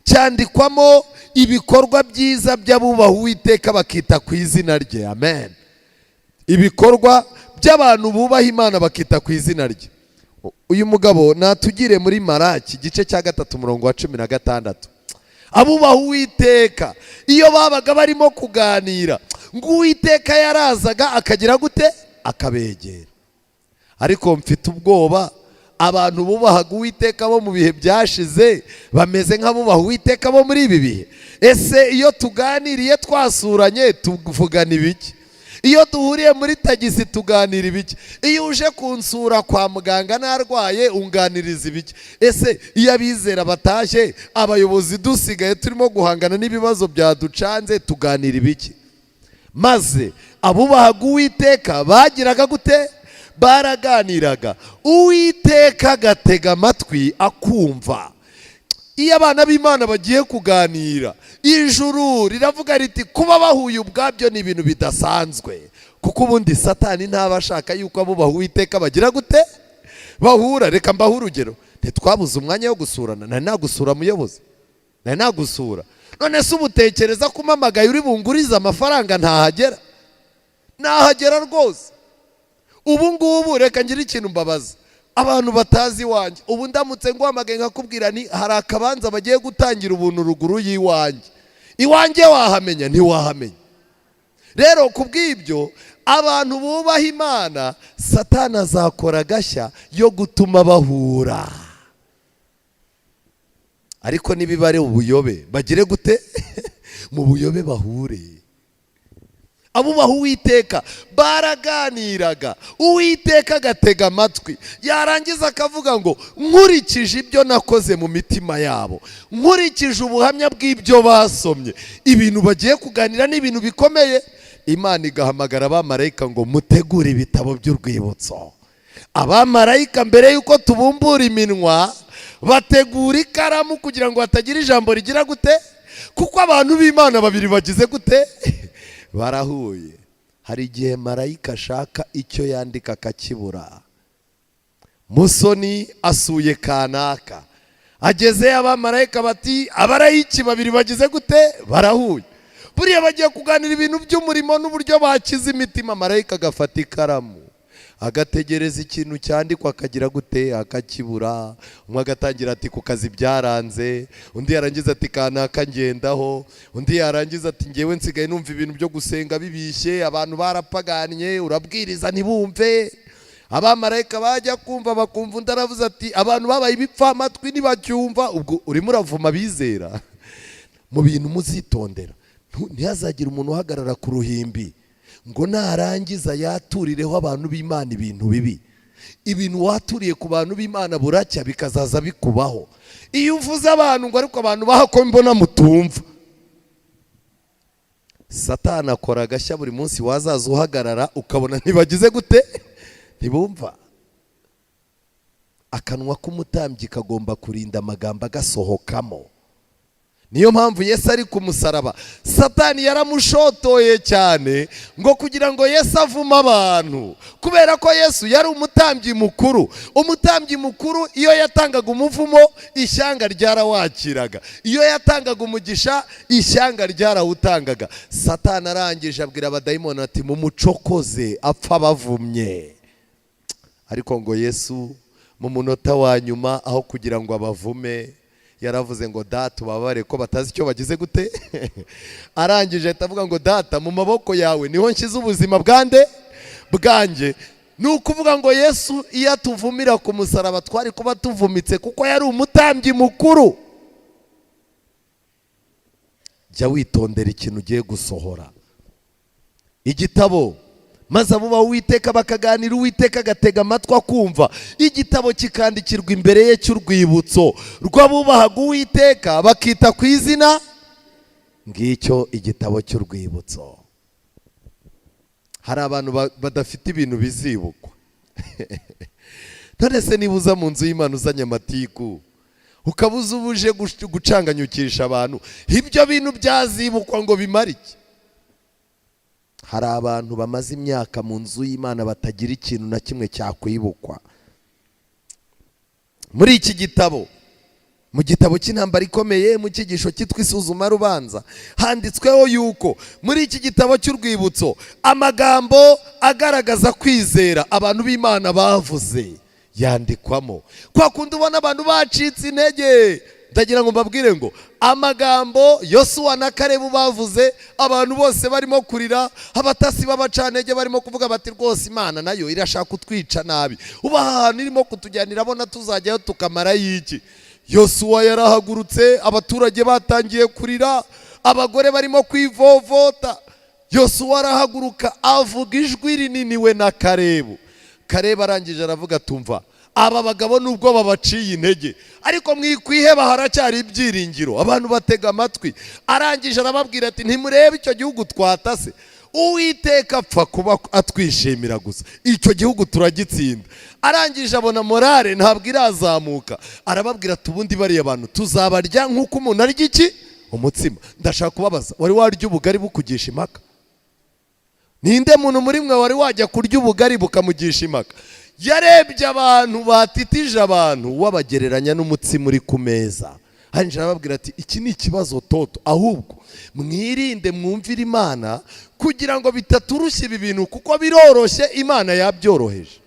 cyandikwamo ibikorwa byiza by'abubaha Uwiteka bakita ku izina rye. Amen. Ibikorwa by'abantu bubaha Imana bakita ku izina rye. Uyu mugabo natugire muri Maraki igice cya 3 umurongo wa 16. Abubaha Uwiteka iyo babaga barimo kuganira, ngo Uwiteka yarazaga akagira gute? Akabegera. Ariko mfite ubwoba abantu bubahaga Uwiteka bo mu bihe byashize bameze nk'abubaha Uwiteka bo muri ibi bihe. Ese iyo tuganiriye twasuranye tuvugana ibiki? Iyo duhuriye muri tagisi tuganira ibiki? Iyo uje kunsura kwa muganga narwaye unganiriza ibiki? Ese iyo abizera batashye, abayobozi dusigaye turimo guhangana n'ibibazo byaducanze, tuganira ibiki? Maze abubahaga Uwiteka bagiraga gute? Baraganiraga, Uwiteka agatega amatwi akumva. Iyo abana b'Imana bagiye kuganira, ijuru riravuga riti kuba bahuye ubwabyo ni ibintu bidasanzwe, kuko ubundi Satani ntaba ashaka yuko abubaha Uwiteka bagira gute? Bahura. Reka mbahe urugero, ntitwabuze umwanya wo gusurana. Nari nagusura muyobozi, nari nagusura. None se ubutekereza ko umamagaye uri bunguriza amafaranga ntahagera? Nahagera rwose. Ubu ngubu reka ngira ikintu mbabaza abantu batazi iwanjye. Ubu ndamutse nguhamagaye nkakubwira ni hari akabanza bagiye gutangira ubuntu ruguru y'iwanjye, iwanjye wahamenya? Ntiwahamenya. Rero kubw'ibyo abantu bubaha Imana, Satani azakora agashya yo gutuma bahura. Ariko nibiba ari ubuyobe, bagire gute? Mu buyobe bahure. Abubaha Uwiteka baraganiraga, Uwiteka agatega amatwi, yarangiza akavuga ngo nkurikije ibyo nakoze mu mitima yabo, nkurikije ubuhamya bw'ibyo basomye, ibintu bagiye kuganira n'ibintu bikomeye. Imana igahamagara abamarayika ngo mutegure ibitabo by'urwibutso. Abamarayika mbere yuko tubumbura iminwa bategura ikaramu kugira ngo hatagira ijambo rigira gute, kuko abantu b'Imana babiri bagize gute, barahuye. Hari igihe marayika ashaka icyo yandika akakibura. Musoni asuye kanaka, ageze abamarayika bati abarayiki babiri bagize gute, barahuye. Buriya bagiye kuganira ibintu by'umurimo n'uburyo bakiza imitima. Marayika agafata ikaramu agategereza ikintu cyandikwa akagira gute, akakibura. Umwe agatangira ati ku kazi byaranze, undi yarangiza ati kanaka ngendaho, undi yarangiza ati ngewe nsigaye numva ibintu byo gusenga bibishye, abantu barapaganye, urabwiriza ntibumve. Abamarayika bajya kumva bakumva, undi aravuze ati abantu babaye ibipfa amatwi ntibacyumva. Ubwo urimo uravuma bizera. Mu bintu muzitondera, ntihazagire umuntu uhagarara ku ruhimbi ngo narangiza yaturireho abantu b'Imana ibintu bibi. Ibintu waturiye ku bantu b'Imana buracya bikazaza bikubaho. Iyo uvuze abantu ngo ariko abantu bahako mbona mutumva, Satani akora agashya buri munsi, wazaza uhagarara ukabona ntibagize gute, ntibumva. Akanwa k'umutambyi kagomba kurinda amagambo agasohokamo. Niyo mpamvu Yesu ari ku musaraba, Satani yaramushotoye cyane ngo kugira ngo Yesu avume abantu, kubera ko Yesu yari umutambyi mukuru. Umutambyi mukuru iyo yatangaga umuvumo, ishyanga ryarawakiraga. Iyo yatangaga umugisha, ishyanga ryarawutangaga. Satani arangije abwira abadayimoni ati mumucokoze apfa bavumye. Ariko ngo Yesu mu munota wa nyuma, aho kugira ngo abavume, yaravuze ngo data ubabare ko batazi icyo bagize gute. Arangije ahita avuga ngo data mu maboko yawe niho nshyize ubuzima bwanjye. Ni ukuvuga ngo Yesu iyo atuvumira ku musaraba twari kuba tuvumitse, kuko yari umutambyi mukuru. Jya witondera ikintu ugiye gusohora. Igitabo maze abubaha Uwiteka bakaganira, Uwiteka agatega amatwi akumva. Igitabo kikandikirwa imbere ye cy'urwibutso rw'abubahaga Uwiteka bakita ku izina. Ngicyo igitabo cy'urwibutso. Hari abantu badafite ibintu bizibukwa. None se niba uza mu nzu y'Imana uzanye amatiku, ukabuza ubuje gucanganyukisha abantu, ibyo bintu byazibukwa ngo bimare iki? Hari abantu bamaze imyaka mu nzu y'Imana batagira ikintu na kimwe cyakwibukwa. Muri iki gitabo, mu gitabo cy'intambara ikomeye, mu cyigisho cyitwa isuzuma rubanza, handitsweho yuko muri iki gitabo cy'urwibutso amagambo agaragaza kwizera abantu b'Imana bavuze yandikwamo. Kwa kundi ubona abantu bacitse intege, ndagira ngo mbabwire ngo amagambo Yosuwa na Kalebu bavuze, abantu bose barimo kurira, abatasi b'abacantege barimo kuvuga bati rwose Imana nayo irashaka kutwica nabi, uba ahantu irimo kutujyana irabona tuzajyayo tukamara y'iki. Yosuwa yarahagurutse, abaturage batangiye kurira, abagore barimo kwivovota. Yosuwa arahaguruka avuga ijwi rinini we na Kalebu. Kalebu arangije aravuga tumva, aba bagabo nubwo babaciye intege, ariko mwikwiheba haracyari ibyiringiro. Abantu batega amatwi. Arangije arababwira ati ntimurebe icyo gihugu twatase, Uwiteka apfa kuba atwishimira gusa, icyo gihugu turagitsinda. Arangije abona morale ntabwo irazamuka, arababwira ati ubundi bariya abantu tuzabarya nk'uko umuntu arya iki, umutsima. Ndashaka kubabaza, wari warya ubugari bukugisha impaka? Ninde muntu muri mwe wari wajya kurya ubugari bukamugisha impaka? Yarebye abantu batitije abantu, wabagereranya n'umutsima uri ku meza. Hanyuma arababwira ati iki ni ikibazo toto, ahubwo mwirinde mwumvire Imana kugira ngo bitaturushya ibi bintu, kuko biroroshye Imana yabyoroheje.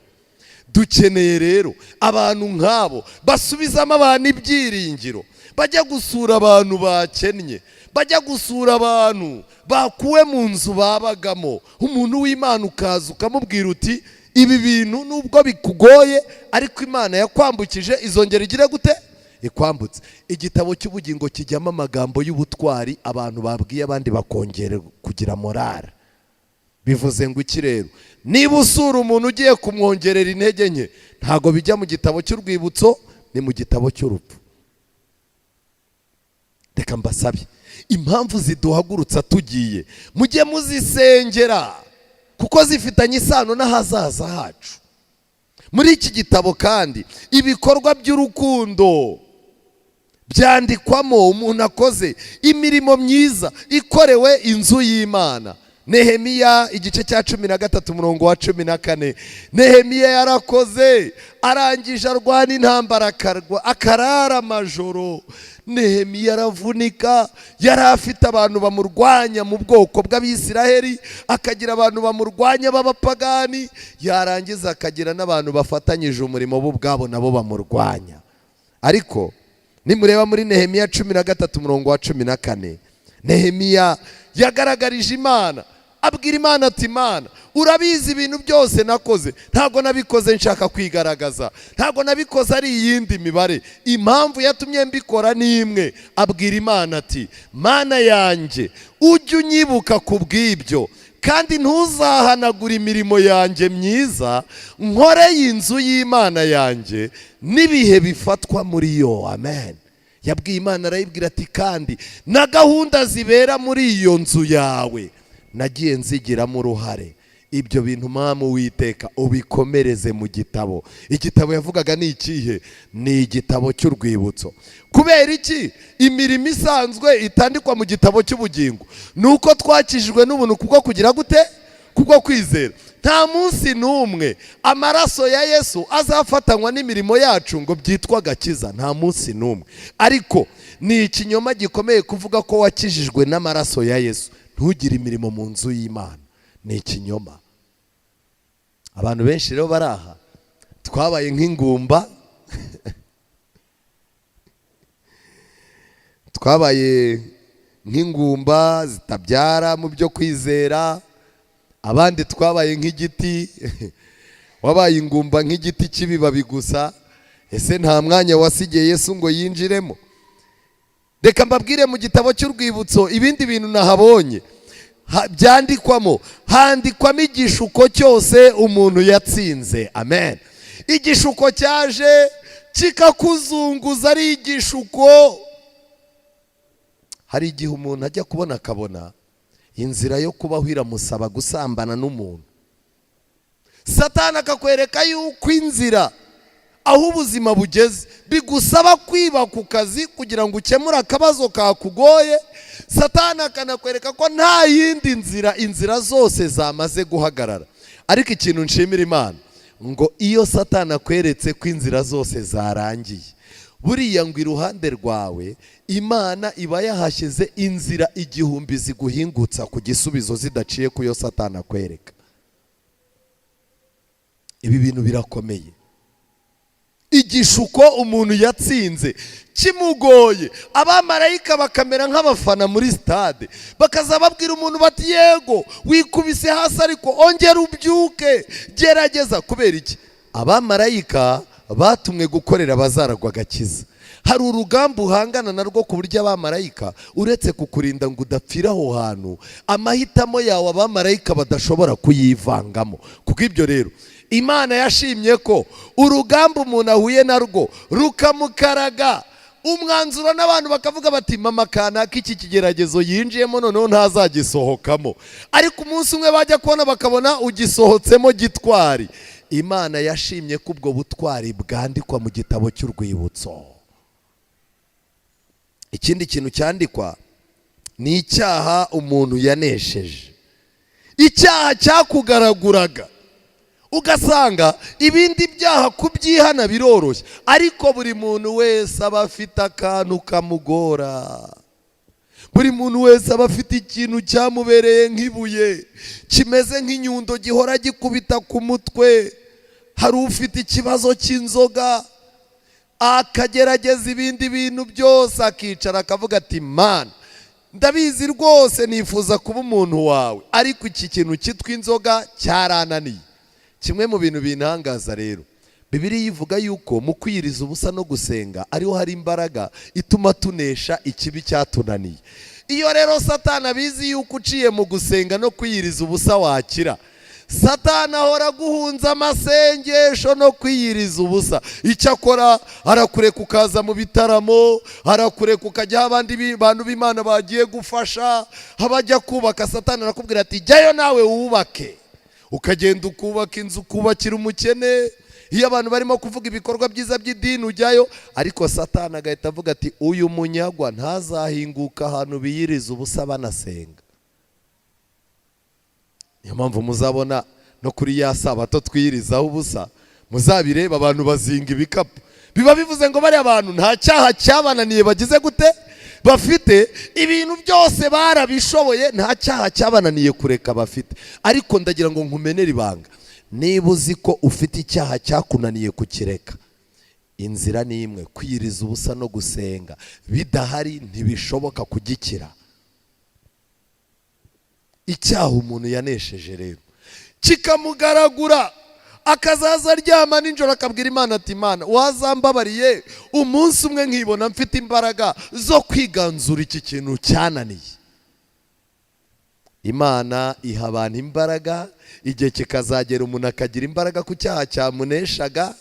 dukeneye rero abantu nk'abo basubizamo abantu ibyiringiro, bajya gusura abantu bakennye, bajya gusura abantu bakuwe mu nzu babagamo. Umuntu w'Imana ukaza ukamubwira uti ibi bintu nubwo bikugoye ariko Imana yakwambukije izongera igire gute? Ikwambutse. Igitabo cy'ubugingo kijyamo amagambo y'ubutwari abantu babwiye abandi bakongera kugira morale. Bivuze ngo iki rero? Niba usura umuntu ugiye kumwongerera intege nke, ntago bijya mu gitabo cy'urwibutso, ni mu gitabo cy'urupfu. Reka mbasabye, impamvu ziduhagurutsa tugiye mujye muzisengera kuko zifitanye isano n'ahazaza hacu. Muri iki gitabo kandi ibikorwa by'urukundo byandikwamo umuntu akoze imirimo myiza ikorewe inzu y'Imana. Nehemiya igice cya 13 umurongo wa 14. Nehemiya yarakoze arangije arwana intambara akarara amajoro. Nehemiya aravunika, yari afite abantu bamurwanya mu bwoko bw'Abisiraheli, akagira abantu bamurwanya b'abapagani, yarangiza akagira n'abantu bafatanyije umurimo bo ubwabo nabo bamurwanya. Ariko nimureba muri Nehemiya 13 umurongo wa 14, Nehemiya yagaragarije Imana, abwira Imana ati Imana urabizi ibintu byose nakoze, ntago nabikoze nshaka kwigaragaza, ntago nabikoze ari iyindi mibare, impamvu yatumye mbikora ni imwe. Abwira Imana ati Mana yanjye ujye unyibuka kubw'ibyo kandi ntuzahanagura imirimo yanjye myiza nkoreye inzu y'Imana yanjye n'ibihe bifatwa muri yo. Amen. Yabwiye Imana arayibwira ati kandi na gahunda zibera muri iyo nzu yawe nagiye nzigiramo uruhare. Ibyo bintu Mama Uwiteka ubikomereze mu gitabo. Igitabo yavugaga ni ikihe? Ni igitabo cy'urwibutso. Kubera iki imirimo isanzwe itandikwa mu gitabo cy'ubugingo? Nuko twakijijwe n'ubuntu kubwo kugira gute? Kubwo kwizera. Nta munsi n'umwe amaraso ya Yesu azafatanywa n'imirimo yacu ngo byitwa gakiza, nta munsi n'umwe. Ariko ni ikinyoma gikomeye kuvuga ko wakijijwe n'amaraso ya Yesu ntugire imirimo mu nzu y'Imana. Ni ikinyoma. Abantu benshi rero baraha twabaye nk'ingumba twabaye nk'ingumba zitabyara mu byo kwizera. Abandi twabaye nk'igiti wabaye ingumba nk'igiti cy'ibibabi gusa. Ese nta mwanya wasigiye Yesu ngo yinjiremo? Reka mbabwire mu gitabo cy'urwibutso ibindi bintu nahabonye byandikwamo. Handikwamo igishuko cyose umuntu yatsinze. Amen. Igishuko cyaje kikakuzunguza ari igishuko. Hari igihe umuntu ajya kubona akabona inzira yo kubaho iramusaba gusambana n'umuntu. Satani akakwereka yuko inzira aho ubuzima bugeze bigusaba kwiba ku kazi kugira ngo ukemure akabazo kakugoye. Satani akanakwereka ko nta yindi nzira, inzira zose zamaze guhagarara. Ariko ikintu nshimira Imana ngo iyo Satani akweretse ko inzira zose zarangiye, buriya ngo iruhande rwawe Imana iba yahashyize inzira 1000 ziguhingutsa ku gisubizo zidaciye ku yo Satani akwereka. Ibi bintu birakomeye. Igishuko umuntu yatsinze kimugoye, abamarayika bakamera nk'abafana muri stade, bakaza babwira umuntu bati yego wikubise hasi ariko ongera ubyuke, gerageza. Kubera iki? Abamarayika batumwe gukorera abazaragwa agakiza. Hari urugamba uhangana narwo ku buryo abamarayika uretse kukurinda ngo udapfira aho hantu, amahitamo yawe abamarayika badashobora kuyivangamo. Kuko ibyo rero Imana yashimye ko urugamba umuntu ahuye narwo rukamukaraga, umwanzuro n'abantu bakavuga bati mama kanaka iki kigeragezo yinjiyemo noneho ntazagisohokamo, ariko umunsi umwe bajya kubona bakabona ugisohotsemo gitwari. Imana yashimye ko ubwo butwari bwandikwa mu gitabo cy'urwibutso. Ikindi kintu cyandikwa ni icyaha umuntu yanesheje. Icyaha cyakugaraguraga ugasanga ibindi byaha kubyihana biroroshye, ariko buri muntu wese aba afite akantu kamugora. Buri muntu wese aba afite ikintu cyamubereye nk'ibuye, kimeze nk'inyundo gihora gikubita ku mutwe. hari ufite ikibazo cy'inzoga akagerageza ibindi bintu byose, akicara akavuga ati Mana, ndabizi rwose nifuza kuba umuntu wawe, ariko iki kintu cyitwa inzoga cyarananiye. Kimwe mu bintu bintangaza rero, Bibiliya ivuga yuko mu kwiyiriza ubusa no gusenga ariho hari imbaraga ituma tunesha ikibi cyatunaniye. Iyo rero Satani abizi yuko uciye mu gusenga no kwiyiriza ubusa wakira, Satani ahora guhunza amasengesho no kwiyiriza ubusa. Icyo akora, arakureka ukaza mu bitaramo, arakureka ukajya aho abandi bantu b'Imana bagiye gufasha, abajya kubaka, Satani arakubwira ati jyayo nawe wubake. Ukagenda ukubaka inzu, ukubakira umukene. Iyo abantu barimo kuvuga ibikorwa byiza by'idini ujyayo, ariko Satani agahita avuga ati uyu munyagwa ntazahinguka ahantu biyiriza ubusa banasenga. Niyo mpamvu muzabona no kuri ya sabato twiyirizaho ubusa, muzabireba abantu bazinga ibikapu. Biba bivuze ngo bari abantu nta cyaha cyabananiye bagize gute bafite, ibintu byose barabishoboye, nta cyaha cyabananiye kureka bafite. Ariko ndagira ngo nkumenere ibanga, niba uzi ko ufite icyaha cyakunaniye kukireka, inzira ni imwe, kwiyiriza ubusa no gusenga. Bidahari ntibishoboka kugikira. Icyaha umuntu yanesheje rero kikamugaragura, akazaza aryama nijoro akabwira Imana ati Imana, wazambabariye umunsi umwe nkibona mfite imbaraga zo kwiganzura iki kintu cyananiye. Imana iha abantu imbaraga, igihe kikazagera umuntu akagira imbaraga ku cyaha cyamuneshaga,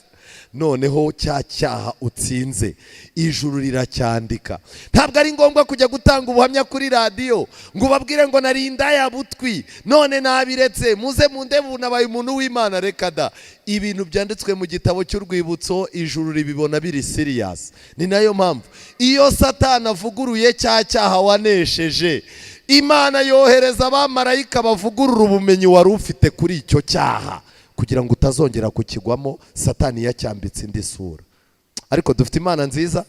noneho cya cyaha utsinze ijuru riracyandika. Ntabwo ari ngombwa kujya gutanga ubuhamya kuri radiyo ngo ubabwire ngo nari indaya butwi none nabiretse muze mundebu nabaye umuntu w'Imana. Reka da, ibintu byanditswe mu gitabo cy'urwibutso ijuru ribibona biri serious. Ni nayo mpamvu iyo Satani avuguruye cya cyaha wanesheje, Imana yohereza abamarayika bavugurura ubumenyi wari ufite kuri icyo cyaha, kugira ngo utazongera kukigwamo Satani yacyambitse indi sura. Ariko dufite Imana nziza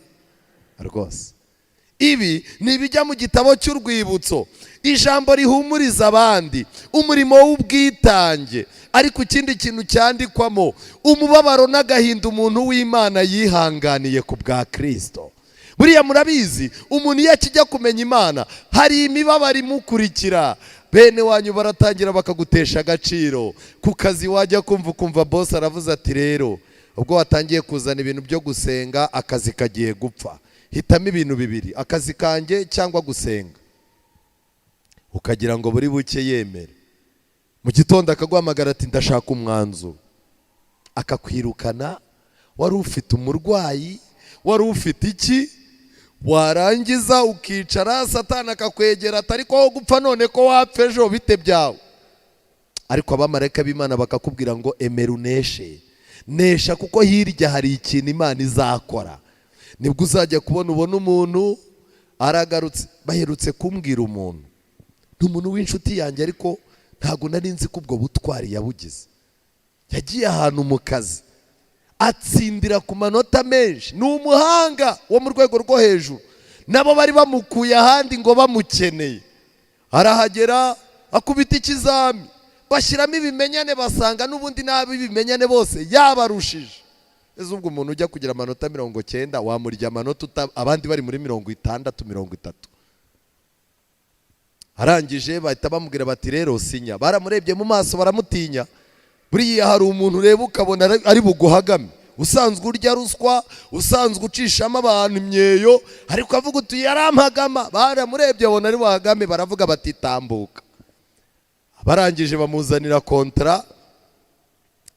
rwose. Ibi nibijya mu gitabo cy'urwibutso, ijambo rihumuriza abandi, umurimo w'ubwitange. Ariko ikindi kintu cyandikwamo umubabaro n'agahinda umuntu w'Imana yihanganiye ku bwa Kristo. Buriya murabizi, umuntu iyo akijya kumenya Imana hari imibabaro imukurikira. Bene wanyu baratangira bakagutesha agaciro. Ku kazi wajya kumva boss aravuze ati rero ubwo watangiye kuzana ibintu byo gusenga, akazi kagiye gupfa. Hitamo ibintu bibiri, akazi kanjye cyangwa gusenga. Ukagira ngo buri buke yemere. Mu gitondo akaguhamagara ati ndashaka umwanzuro, akakwirukana. Wari ufite umurwayi, wari ufite iki, warangiza ukicara, Satani akakwegera ati ariko aho gupfa none ko wapfa ejo bite byawe. Ariko abamarayika b'Imana bakakubwira ngo emera uneshe, nesha kuko hirya hari ikintu Imana izakora. Nibwo uzajya ubona umuntu aragarutse. Baherutse kumbwira umuntu, ni umuntu w'inshuti yanjye, ariko ntabwo nari nzi ko ubwo butwari yabugize. Yagiye ahantu mu kazi atsindira ku manota menshi, ni umuhanga wo mu rwego rwo hejuru, nabo bari bamukuye ahandi ngo bamukeneye. Arahagera akubita ikizami, bashyiramo ibimenyane, basanga n'ubundi nabi ibimenyane bose yabarushije. Ese ubwo umuntu ujya kugira amanota 90 wamurya amanota abandi bari muri 60 30. Arangije bahita bamubwira bati rero sinya. Baramurebye mu maso baramutinya. Buriya hari umuntu ureba ukabona ari buguhagame, usanzwe urya ruswa, usanzwe ucishamo abantu imyeyo, ariko avuga uti yarampagama. Baramurebye babona ari buhagame, baravuga bati tambuka. Barangije bamuzanira kontra,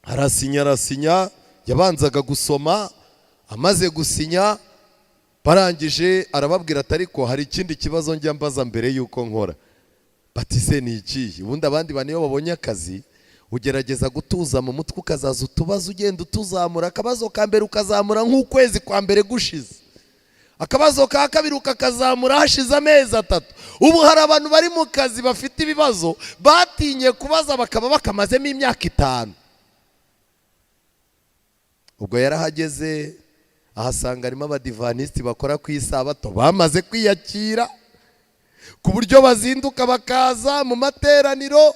arasinya. Yabanzaga gusoma, amaze gusinya barangije arababwira ati ariko hari ikindi kibazo njya mbaza mbere yuko nkora. Bati se ni iki? Ubundi abandi baniyo babonye akazi ugerageza gutuza mu mutwe, ukazaza utubazo ugenda utuzamura. Akabazo ka mbere ukazamura nk'ukwezi kwa mbere gushize, akabazo ka kabiri ukakazamura hashize amezi 3. Ubu hari abantu bari mu kazi bafite ibibazo batinye kubaza bakaba bakamazemo imyaka 5. Ubwo yarahageze ahasanga harimo abadivantisiti bakora ku isabato bamaze kwiyakira, ku buryo bazinduka bakaza mu materaniro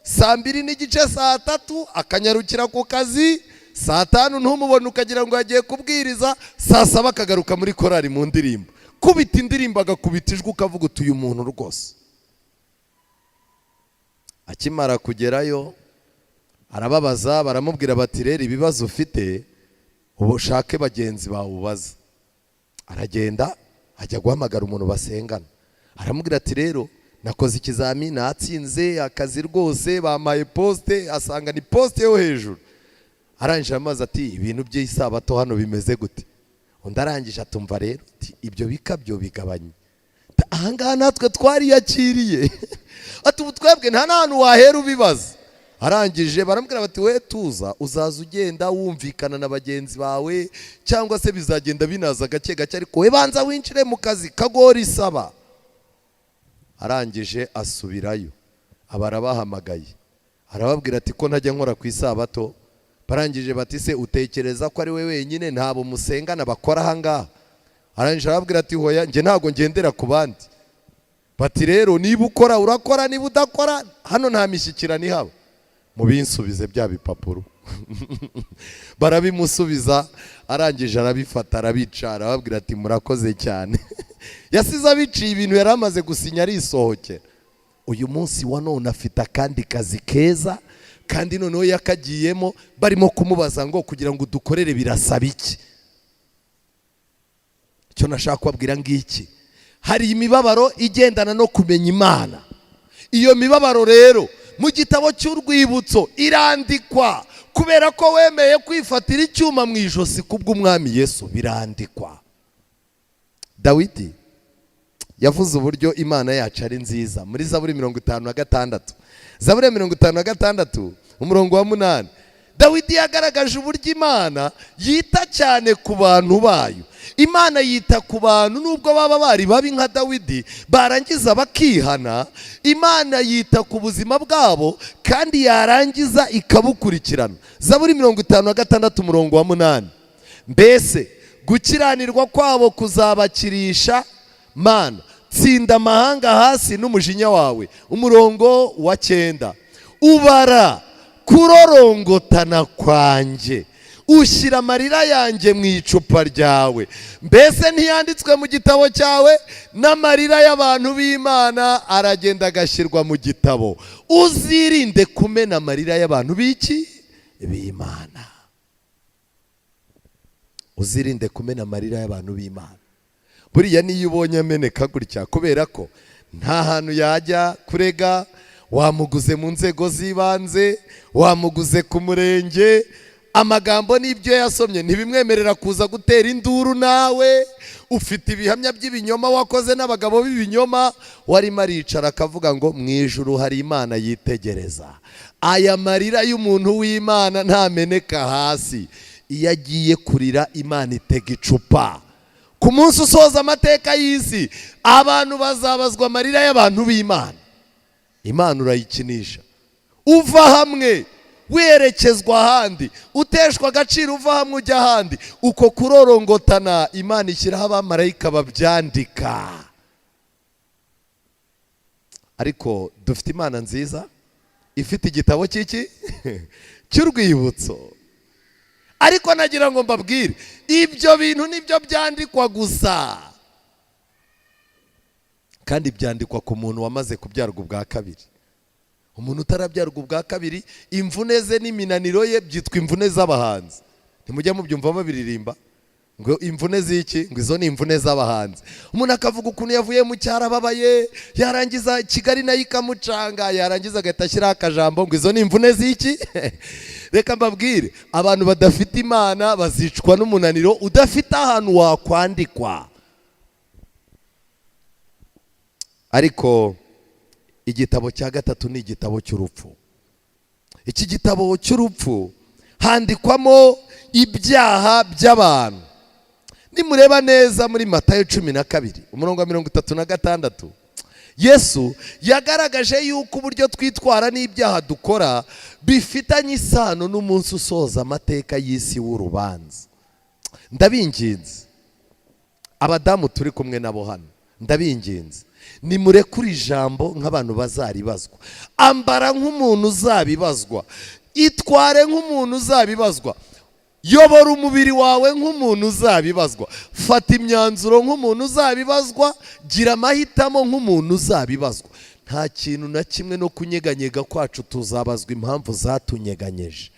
2:30 3, akanyarukira ku kazi saa 5 ntumubone ukagira ngo yagiye kubwiriza, saa 7 akagaruka muri korari mu ndirimbo, kubita indirimbo agakubita ijwi ukavuga uti uyu muntu rwose. Akimara kugerayo arababaza, baramubwira bati rero ibibazo ufite ubushake bagenzi bawe ubaza. Aragenda ajya guhamagara umuntu basengana, aramubwira ati rero nakoze ikizamini natsinze akazi rwose, bamaye poste, asanga ni poste yo hejuru. Arangije amaze ati ibintu by'isabato hano bimeze gute? Undi arangije atumva rero ibyo bikabyo bigabanye, ahangaha natwe twariyakiriye ati ubu twebwe nta n'ahantu wahera ubibaza. Arangije baramubwira bati we tuza, uzaza ugenda wumvikana na bagenzi bawe cyangwa se bizagenda binaza gake gake, ariko we banza winjire mu kazi kagora isaba. Arangije asubirayo, abarabahamagaye arababwira ati ko ntajya nkora ku isabato. Barangije bati se utekereza ko ari we wenyine ntabo musengana bakora ahangaha? Arangije arababwira ati hoya nge ntago ngendera ku bandi. Bati rero niba ukora urakora, niba udakora hano nta mishyikirano ihaba, mubinsubize bya bipapuro. Barabimusubiza, arangije arabifata arabica, arababwira ati murakoze cyane. Yasize abiciye ibintu yari amaze gusinya arisohokera. Uyu munsi wa none afite akandi kazi keza, kandi noneho yakagiyemo barimo kumubaza ngo kugira ngo dukorere birasaba iki. Icyo nashaka kubabwira ngiki, hari imibabaro igendana no kumenya Imana. Iyo mibabaro rero mu gitabo cy'urwibutso irandikwa, kubera ko wemeye kwifatira icyuma mu ijosi kubw'umwami Yesu, birandikwa. Dawidi yavuze uburyo Imana yacu ari nziza muri Zaburi 56. Zaburi 56 umurongo wa 8. Dawidi yagaragaje uburyo Imana yita cyane ku bantu bayo. Imana yita ku bantu nubwo baba bari babi nka Dawidi, barangiza bakihana. Imana yita ku buzima bwabo kandi yarangiza ikabukurikirana. Zaburi 56 umurongo wa 8. Mbese gukiranirwa kwabo kuzabakirisha Mana, tsinda amahanga hasi n'umujinya wawe. Umurongo wa 9. Ubara kurorongotana kwanjye, ushyira amarira yanjye mu icupa ryawe. Mbese ntiyanditswe mu gitabo cyawe? N'amarira y'abantu b'Imana aragenda agashyirwa mu gitabo. Uzirinde kumena amarira y'abantu b'iki? B'Imana. Uzirinde kumena amarira y'abantu b'Imana. Buriya niyo ubonye ameneka gutya, kubera ko nta hantu yajya kurega, wamuguze mu nzego z'ibanze, wamuguze ku murenge, amagambo n'ibyo yasomye ntibimwemerera kuza gutera induru. Nawe ufite ibihamya by'ibinyoma wakoze n'abagabo b'ibinyoma, warimo aricara akavuga ngo mu ijuru hari Imana yitegereza. Aya marira y'umuntu w'Imana ntameneka hasi. Iyo agiye kurira Imana itega icupa. Ku munsi usoza amateka y'isi, abantu bazabazwa amarira y'abantu b'Imana. Imana urayikinisha, uva hamwe werekezwa ahandi, uteshwa agaciro uva hamwe ujya ahandi. Uko kurorongotana Imana ishyiraho abamarayika babyandika. Ariko dufite Imana nziza ifite igitabo cy'iki cy'urwibutso. Ariko nagira ngo mbabwire, ibyo bintu nibyo byandikwa gusa, kandi byandikwa ku muntu wamaze kubyarwa ubwa kabiri. Umuntu utarabyarwa ubwa kabiri, imvune ze n'iminaniro ye byitwa imvune z'abahanzi. Ntimujya mubyumva babiririmba ngo imvune z'iki? Ngo izo ni imvune z'abahanzi. Umuntu akavuga ukuntu yavuye mu cyaro ababaye, yarangiza Kigali nayo ikamucanga, yarangiza agahita ashyiraho akajambo ngo izo ni imvune z'iki? Reka mbabwire, abantu badafite Imana bazicwa n'umunaniro udafite ahantu wakwandikwa. Ariko igitabo cya gatatu ni igitabo cy'urupfu. Iki gitabo cy'urupfu handikwamo ibyaha by'abantu. Nimureba neza muri Matayo 12 umurongo wa 36, Yesu yagaragaje yuko uburyo twitwara n'ibyaha dukora bifitanye isano n'umunsi usoza amateka y'isi w'urubanza. Ndabinginze abadamu turi kumwe nabo hano, ndabinginze nimurekure ijambo nk'abantu bazaribazwa. Ambara nk'umuntu uzabibazwa, itware nk'umuntu uzabibazwa. yobora umubiri wawe nk'umuntu uzabibazwa, fata imyanzuro nk'umuntu uzabibazwa, gira amahitamo nk'umuntu uzabibazwa. Nta kintu na kimwe no kunyeganyega kwacu tuzabazwa impamvu zatunyeganyeje.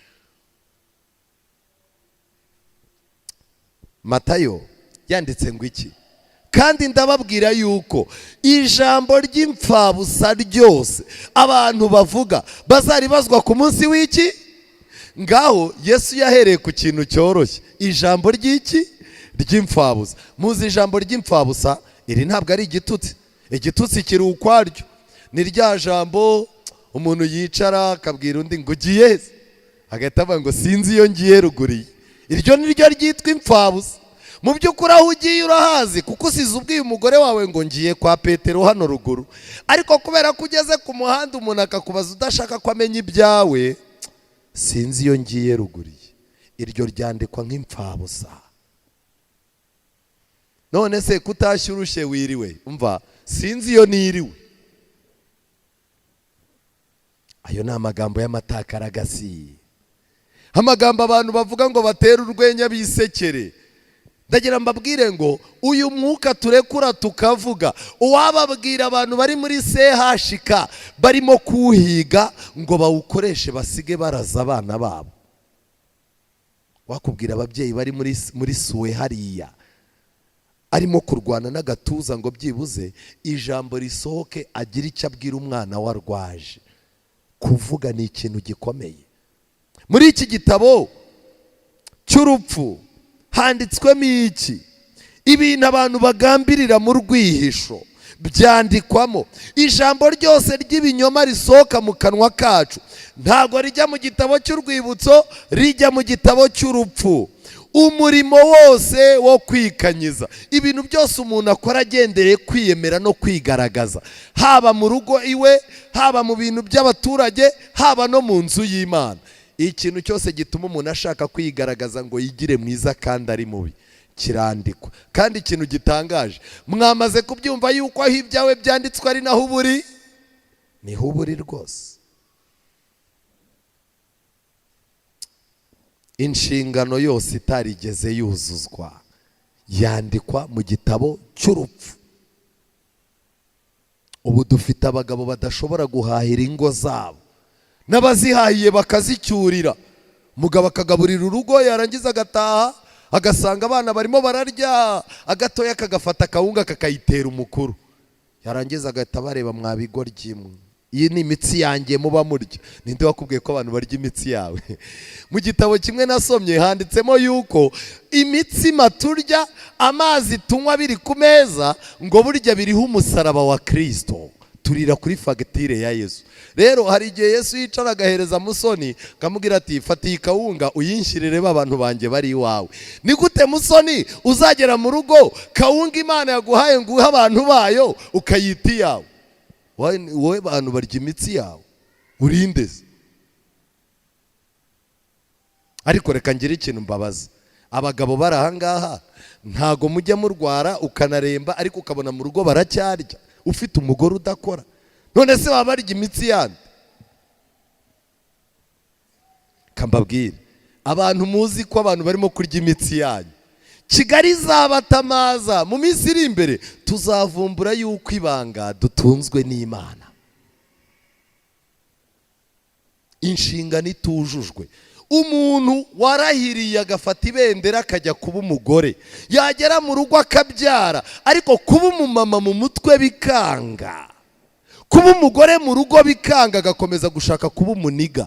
Matayo yanditse ngo iki? Kandi ndababwira yuko ijambo ry'imfabusa ryose abantu bavuga bazaribazwa ku munsi w'iki? Ngaho Yesu yahereye ku kintu cyoroshye, ijambo ry'iki? Ry'imfabusa. Muzi ijambo ry'imfabusa iri ntabwo ari igitutsi. Igitutsi kiri ukwaryo, ni rya jambo umuntu yicara akabwira undi ngo ugiye he, agahita avuga ngo sinzi iyo ngiye ruguriye. Iryo ni ryo ryitwa imfabusa. Mu by'ukuri aho ugiye urahazi, kuko usize ubwiye umugore wawe ngo ngiye kwa Petero hano ruguru, ariko kubera ko ugeze ku muhanda umuntu akakubaza udashaka ko amenya ibyawe, sinzi iyo ngiye ruguriye. Iryo ryandikwa nk'imfabusa. None se kutashye urushye wiriwe, umva sinzi iyo niriwe, ayo ni amagambo y'amatakaragasi, amagambo abantu bavuga ngo batere urwenya bisekere. Ndagira mbabwire ngo uyu mwuka turekura tukavuga, uwababwira abantu bari muri CHK barimo kuhiga ngo bawukoreshe basige baraza abana babo. Wakubwira ababyeyi bari muri suwe hariya arimo kurwana n'agatuza ngo byibuze ijambo risohoke agira icyo abwira umwana warwaje. Kuvuga ni ikintu gikomeye. Muri iki gitabo cy'urupfu handitswemo iki? Ibintu abantu bagambirira mu rwihisho byandikwamo. Ijambo ryose ry'ibinyoma risohoka mu kanwa kacu ntabwo rijya mu gitabo cy'urwibutso, rijya mu gitabo cy'urupfu. Umurimo wose wo kwikanyiza, ibintu byose umuntu akora agendereye kwiyemera no kwigaragaza, haba mu rugo iwe, haba mu bintu by'abaturage, haba no mu nzu y'Imana. Ikintu cyose gituma umuntu ashaka kwigaragaza ngo yigire mwiza kandi ari mubi kirandikwa. Kandi ikintu gitangaje, mwamaze kubyumva yuko aho ibyawe byanditswe ari naho uburi, niho uburi rwose. Inshingano yose itarigeze yuzuzwa yandikwa mu gitabo cy'urupfu. Ubu dufite abagabo badashobora guhahira ingo zabo, n'abazihahiye bakazicyurira. Umugabo akagaburira urugo, yarangiza agataha agasanga abana barimo bararya, agatoya akagafata akawunga kakayitera umukuru, yarangiza agahita bareba mwabigoryi mwe, iyi ni imitsi yanjye muba murya. Ninde wakubwiye ko abantu barya imitsi yawe? Mu gitabo kimwe nasomye handitsemo yuko imitsima turya, amazi tunywa biri ku meza, ngo burya biriho umusaraba wa Kristo. Turira kuri fagitire ya Yesu. Rero hari igihe Yesu yicara agahereza Musoni akamubwira ati fata iyi kawunga uyinshyirire abantu banjye bari iwawe. Ni gute Musoni uzagera mu rugo kawunga Imana yaguhaye ngo uhe abantu bayo ukayita iyawe? Wowe abantu barya imitsi yawe urinde se? Ariko reka ngire ikintu mbabaza, abagabo bari ahangaha ntago mujya murwara ukanaremba ariko ukabona mu rugo baracyarya ufite umugore udakora? None se waba barya imitsi yandi? Kambabwire, abantu muzi ko abantu barimo kurya imitsi yanyu, Kigali izabatamaza. Mu minsi iri imbere tuzavumbura yuko ibanga dutunzwe n'Imana. Inshingano itujujwe. Umuntu warahiriye agafata ibendera akajya kuba umugore, yagera mu rugo akabyara, ariko kuba umumama mu mutwe bikanga, kuba umugore mu rugo bikanga, agakomeza gushaka kuba umuniga.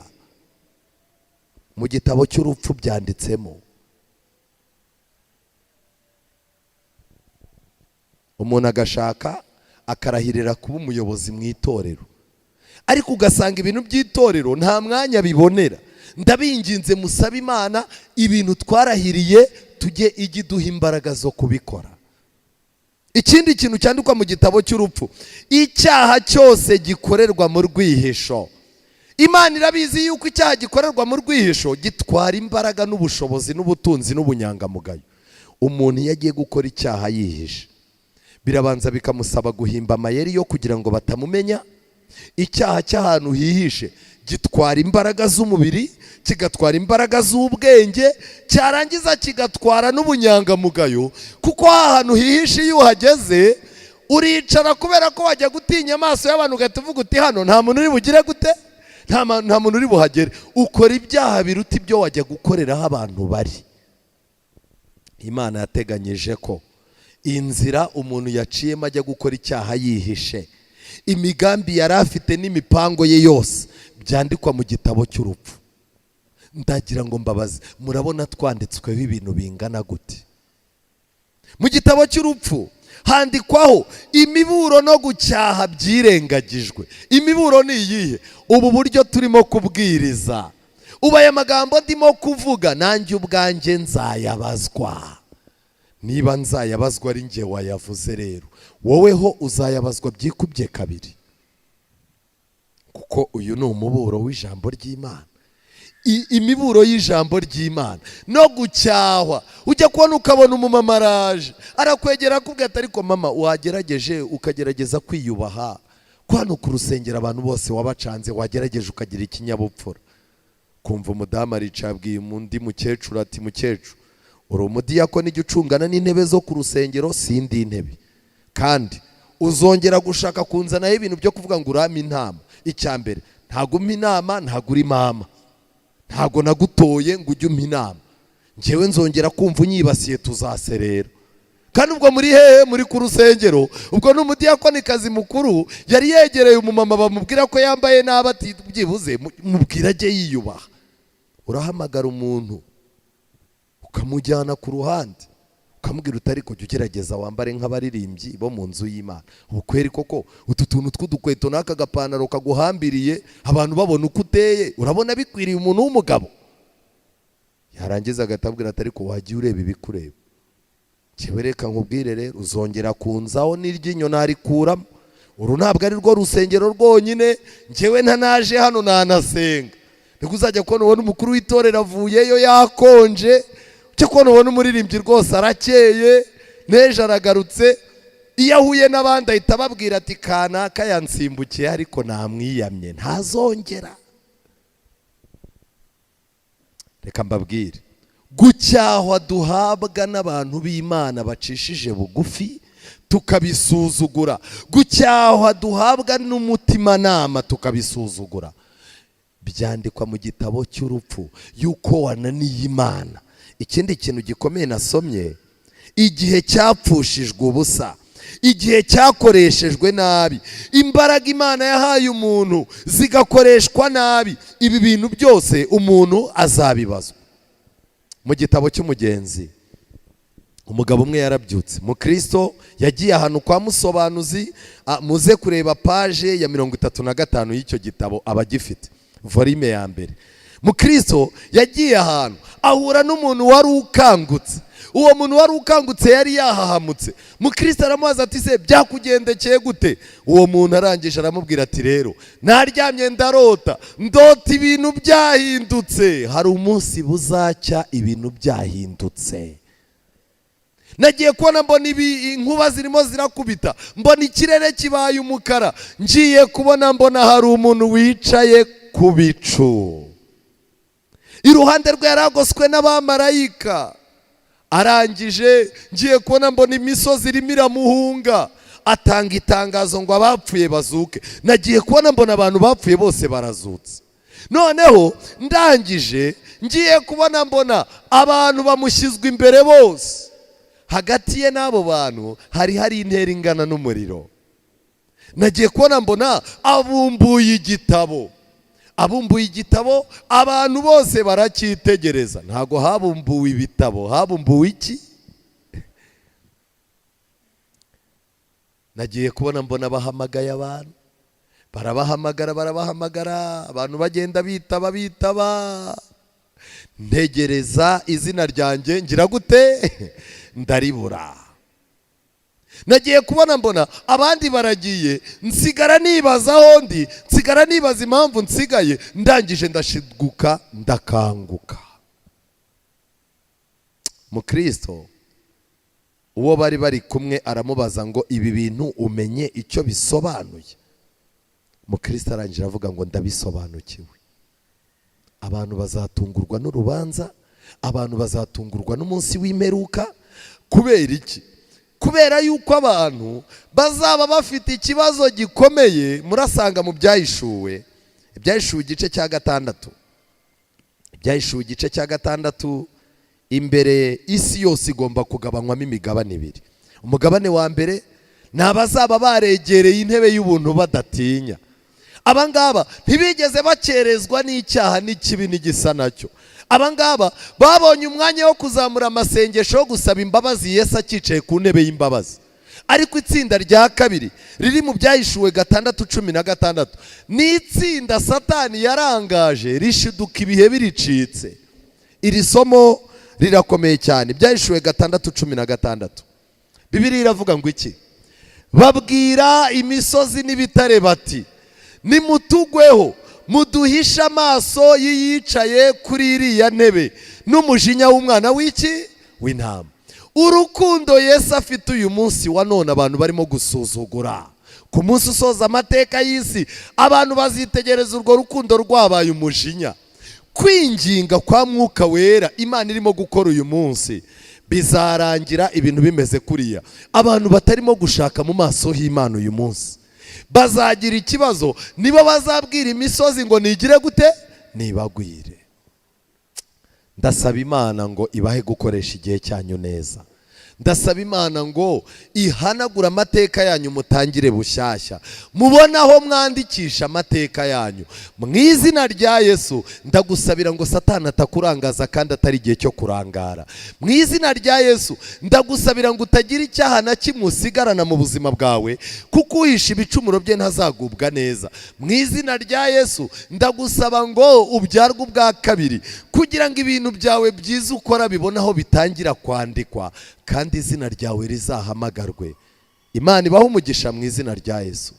Mu gitabo cy'urupfu byanditsemo. Umuntu agashaka akarahirira kuba umuyobozi mu itorero, ariko ugasanga ibintu by'itorero nta mwanya bibonera. Ndabinginze musabe Imana ibintu twarahiriye tujye ijya iduha imbaraga zo kubikora. Ikindi kintu cyandikwa mu gitabo cy'urupfu, icyaha cyose gikorerwa mu rwihisho. Imana irabizi yuko icyaha gikorerwa mu rwihisho gitwara imbaraga n'ubushobozi n'ubutunzi n'ubunyangamugayo. Umuntu iyo agiye gukora icyaha yihishe, birabanza bikamusaba guhimba amayeri yo kugira ngo batamumenya. Icyaha cy'ahantu hihishe gitwara imbaraga z'umubiri, kigatwara imbaraga z'ubwenge, cyarangiza kigatwara n'ubunyangamugayo, kuko ahantu hihishe iyo uhageze uricara kubera ko wajya gutinya amaso y'abantu ugahita uvuga uti hano nta muntu uri bugire gute, nta muntu uri buhagere. Ukora ibyaha biruta ibyo wajya gukoreraho abantu bari. Imana yateganyije ko inzira umuntu yaciyemo ajya gukora icyaha yihishe, imigambi yari afite n'imipango ye yose byandikwa mu gitabo cy'urupfu. Ndagira ngo mbabaze, murabona twanditsweho ibintu bingana gute? Mu gitabo cy'urupfu handikwaho imiburo no gucyaha byirengagijwe. Imiburo ni iyihe? Ubu buryo turimo kubwiriza, aya magambo ndimo kuvuga, nanjye ubwanjye nzayabazwa. Niba nzayabazwa ari njye wayavuze, rero woweho uzayabazwa byikubye kabiri, kuko uyu ni umuburo w'ijambo ry'Imana. Imiburo y'ijambo ry'Imana no gucyahwa. Ujya kubona ukabona umumama araje arakwegera akubwira ati ariko mama, wagerageje ukagerageza kwiyubaha, ko hano ku rusengero abantu bose wabacanze, wagerageje ukagira ikinyabupfura. Kumva umudamu aricaye abwiye undi mukecuru ati mukecuru, uri umudiyakoni ijya ucungana n'intebe zo ku rusengero, sindi intebe, kandi uzongera gushaka kunzanaho ibintu byo kuvuga ngo urame intama. Icya mbere, ntago umpa inama, ntago uri mama, ntago nagutoye ngo ujye umpa inama. Njyewe nzongera kumva unyibasiye tuzaserera. Kandi ubwo muri hehe? Muri ku rusengero. Ubwo n'umudiyakonikazi mukuru yari yegereye umumama bamubwira ko yambaye nabi, ati byibuze mubwira ajye yiyubaha. Urahamagara umuntu ukamujyana ku ruhande ukamubwira utari ko jya ugerageza wambare nk'abaririmbyi bo mu nzu y'Imana. Ubu kweri koko utu tuntu tw'udukweto n'aka gapantaro kaguhambiriye abantu babona uko uteye, urabona bikwiriye umuntu w'umugabo? Yarangiza agatabwira atari ko wagiye ureba ibikureba. Cyewe reka nkubwire rero, uzongera kunzaho n'iryinyo narikuramo. Uru ntabwo ari rwo rusengero rwonyine, njyewe ntanaje hano nanasenga. Niko uzajya kubona ubona umukuru w'itorero avuyeyo yakonje, cyo kubona ubona umuririmbyi rwose arakeye, neje aragarutse. Iyo ahuye n'abandi ahita ababwira ati kanaka yansimbukiye ariko namwiyamye, ntazongera. Reka mbabwire, gucyahwa duhabwa n'abantu b'Imana bacishije bugufi tukabisuzugura, gucyahwa duhabwa n'umutimanama tukabisuzugura, byandikwa mu gitabo cy'urupfu yuko wananiye Imana. Ikindi kintu gikomeye nasomye, igihe cyapfushijwe ubusa, igihe cyakoreshejwe nabi, imbaraga Imana yahaye umuntu zigakoreshwa nabi, ibi bintu byose umuntu azabibazwa. Mu gitabo cy'Umugenzi, umugabo umwe yarabyutse, Mukristo, yagiye ahantu kwa musobanuzi, muze kureba page ya 35 y'icyo gitabo abagifite, volume ya mbere. Mukristo yagiye ahantu ahura n'umuntu wari ukangutse. Uwo muntu wari ukangutse yari yahahamutse. Mukristo aramubaza ati se byakugendekeye gute? Uwo muntu arangije aramubwira ati rero naryamye ndota ibintu byahindutse, hari umunsi buzacya ibintu byahindutse. Nagiye kubona mbona inkuba zirimo zirakubita, mbona ikirere kibaye umukara, ngiye kubona mbona hari umuntu wicaye ku bicu, iruhande rwe yaragoswe n'abamarayika. Arangije ngiye kubona mbona imisozi irimo iramuhunga, atanga itangazo ngo abapfuye bazuke. Nagiye kubona mbona abantu bapfuye bose barazutse. Noneho ndangije ngiye kubona mbona abantu bamushyizwe imbere bose, hagati ye n'abo bantu hari intera ingana n'umuriro. Nagiye kubona mbona abumbuye igitabo, abantu bose baracyitegereza. Ntago habumbuwe ibitabo, habumbuwe iki? Nagiye kubona mbona bahamagaye abantu, barabahamagara, abantu bagenda bitaba. Ntegereza izina ryanjye ngira gute? Ndaribura. Nagiye kubona mbona abandi baragiye, nsigara nibaza aho ndi, nsigara nibaza impamvu nsigaye. Ndangije ndashiguka ndakanguka. Mukristo uwo bari kumwe aramubaza ngo ibi bintu umenye icyo bisobanuye? Mukristo arangije avuga ngo ndabisobanukiwe. abantu bazatungurwa n'urubanza, abantu bazatungurwa n'umunsi w'imperuka. Kubera iki? Kubera yuko abantu bazaba bafite ikibazo gikomeye. Murasanga mu Byahishuwe, Ibyahishuwe igice cya 6, Ibyahishuwe igice cya 6, imbere isi yose igomba kugabanywamo imigabane 2. Umugabane wa mbere ni abazaba baregereye intebe y'ubuntu badatinya. Abangaba ntibigeze bakerezwa n'icyaha n'ikibi n'igisa nacyo. Abangaba babonye umwanya wo kuzamura amasengesho yo gusaba imbabazi Yesu akicaye ku ntebe y'imbabazi. Ariko itsinda rya kabiri riri mu Byahishuwe 6:16 ni itsinda Satani yarangaje rishiduka ibihe biricitse. Iri somo rirakomeye cyane. Byahishuwe 6:16 Bibiliya iravuga ngo iki? Babwira imisozi n'ibitare bati, nimutugweho muduhisha amaso yiyicaye kuri iriya ntebe n'umujinya w'umwana w'iki? W'intama. Urukundo Yesu afite uyu munsi wa none abantu barimo gusuzugura. Ku munsi usoza amateka y'isi, abantu bazitegereza urwo rukundo rwabaye umujinya. Kwinginga kwa Mwuka Wera Imana irimo gukora uyu munsi bizarangira ibintu bimeze kuriya. Abantu batarimo gushaka mu maso h'Imana uyu munsi bazagira ikibazo. Nibo bazabwira imisozi ngo nigire gute? Nibagwire. Ndasaba Imana ngo ibahe gukoresha igihe cyanyu neza. Ndasaba Imana ngo ihanagura amateka yanyu mutangire bushyashya. Mubona aho mwandikisha amateka yanyu. Mu izina rya Yesu ndagusabira ngo Satani atakurangaza kandi atari igihe cyo kurangara. Mu izina rya Yesu ndagusabira ngo utagira icyaha na kimwe usigarana mu buzima bwawe, kuko uhisha ibicumuro bye ntazagubwa neza. Mu izina rya Yesu ndagusaba ngo ubyarwe ubwa kabiri, kugira ngo ibintu byawe byiza ukora bibone aho bitangira kwandikwa, kandi izina ryawe rizahamagarwe. Imana ibahe umugisha mu izina rya Yesu.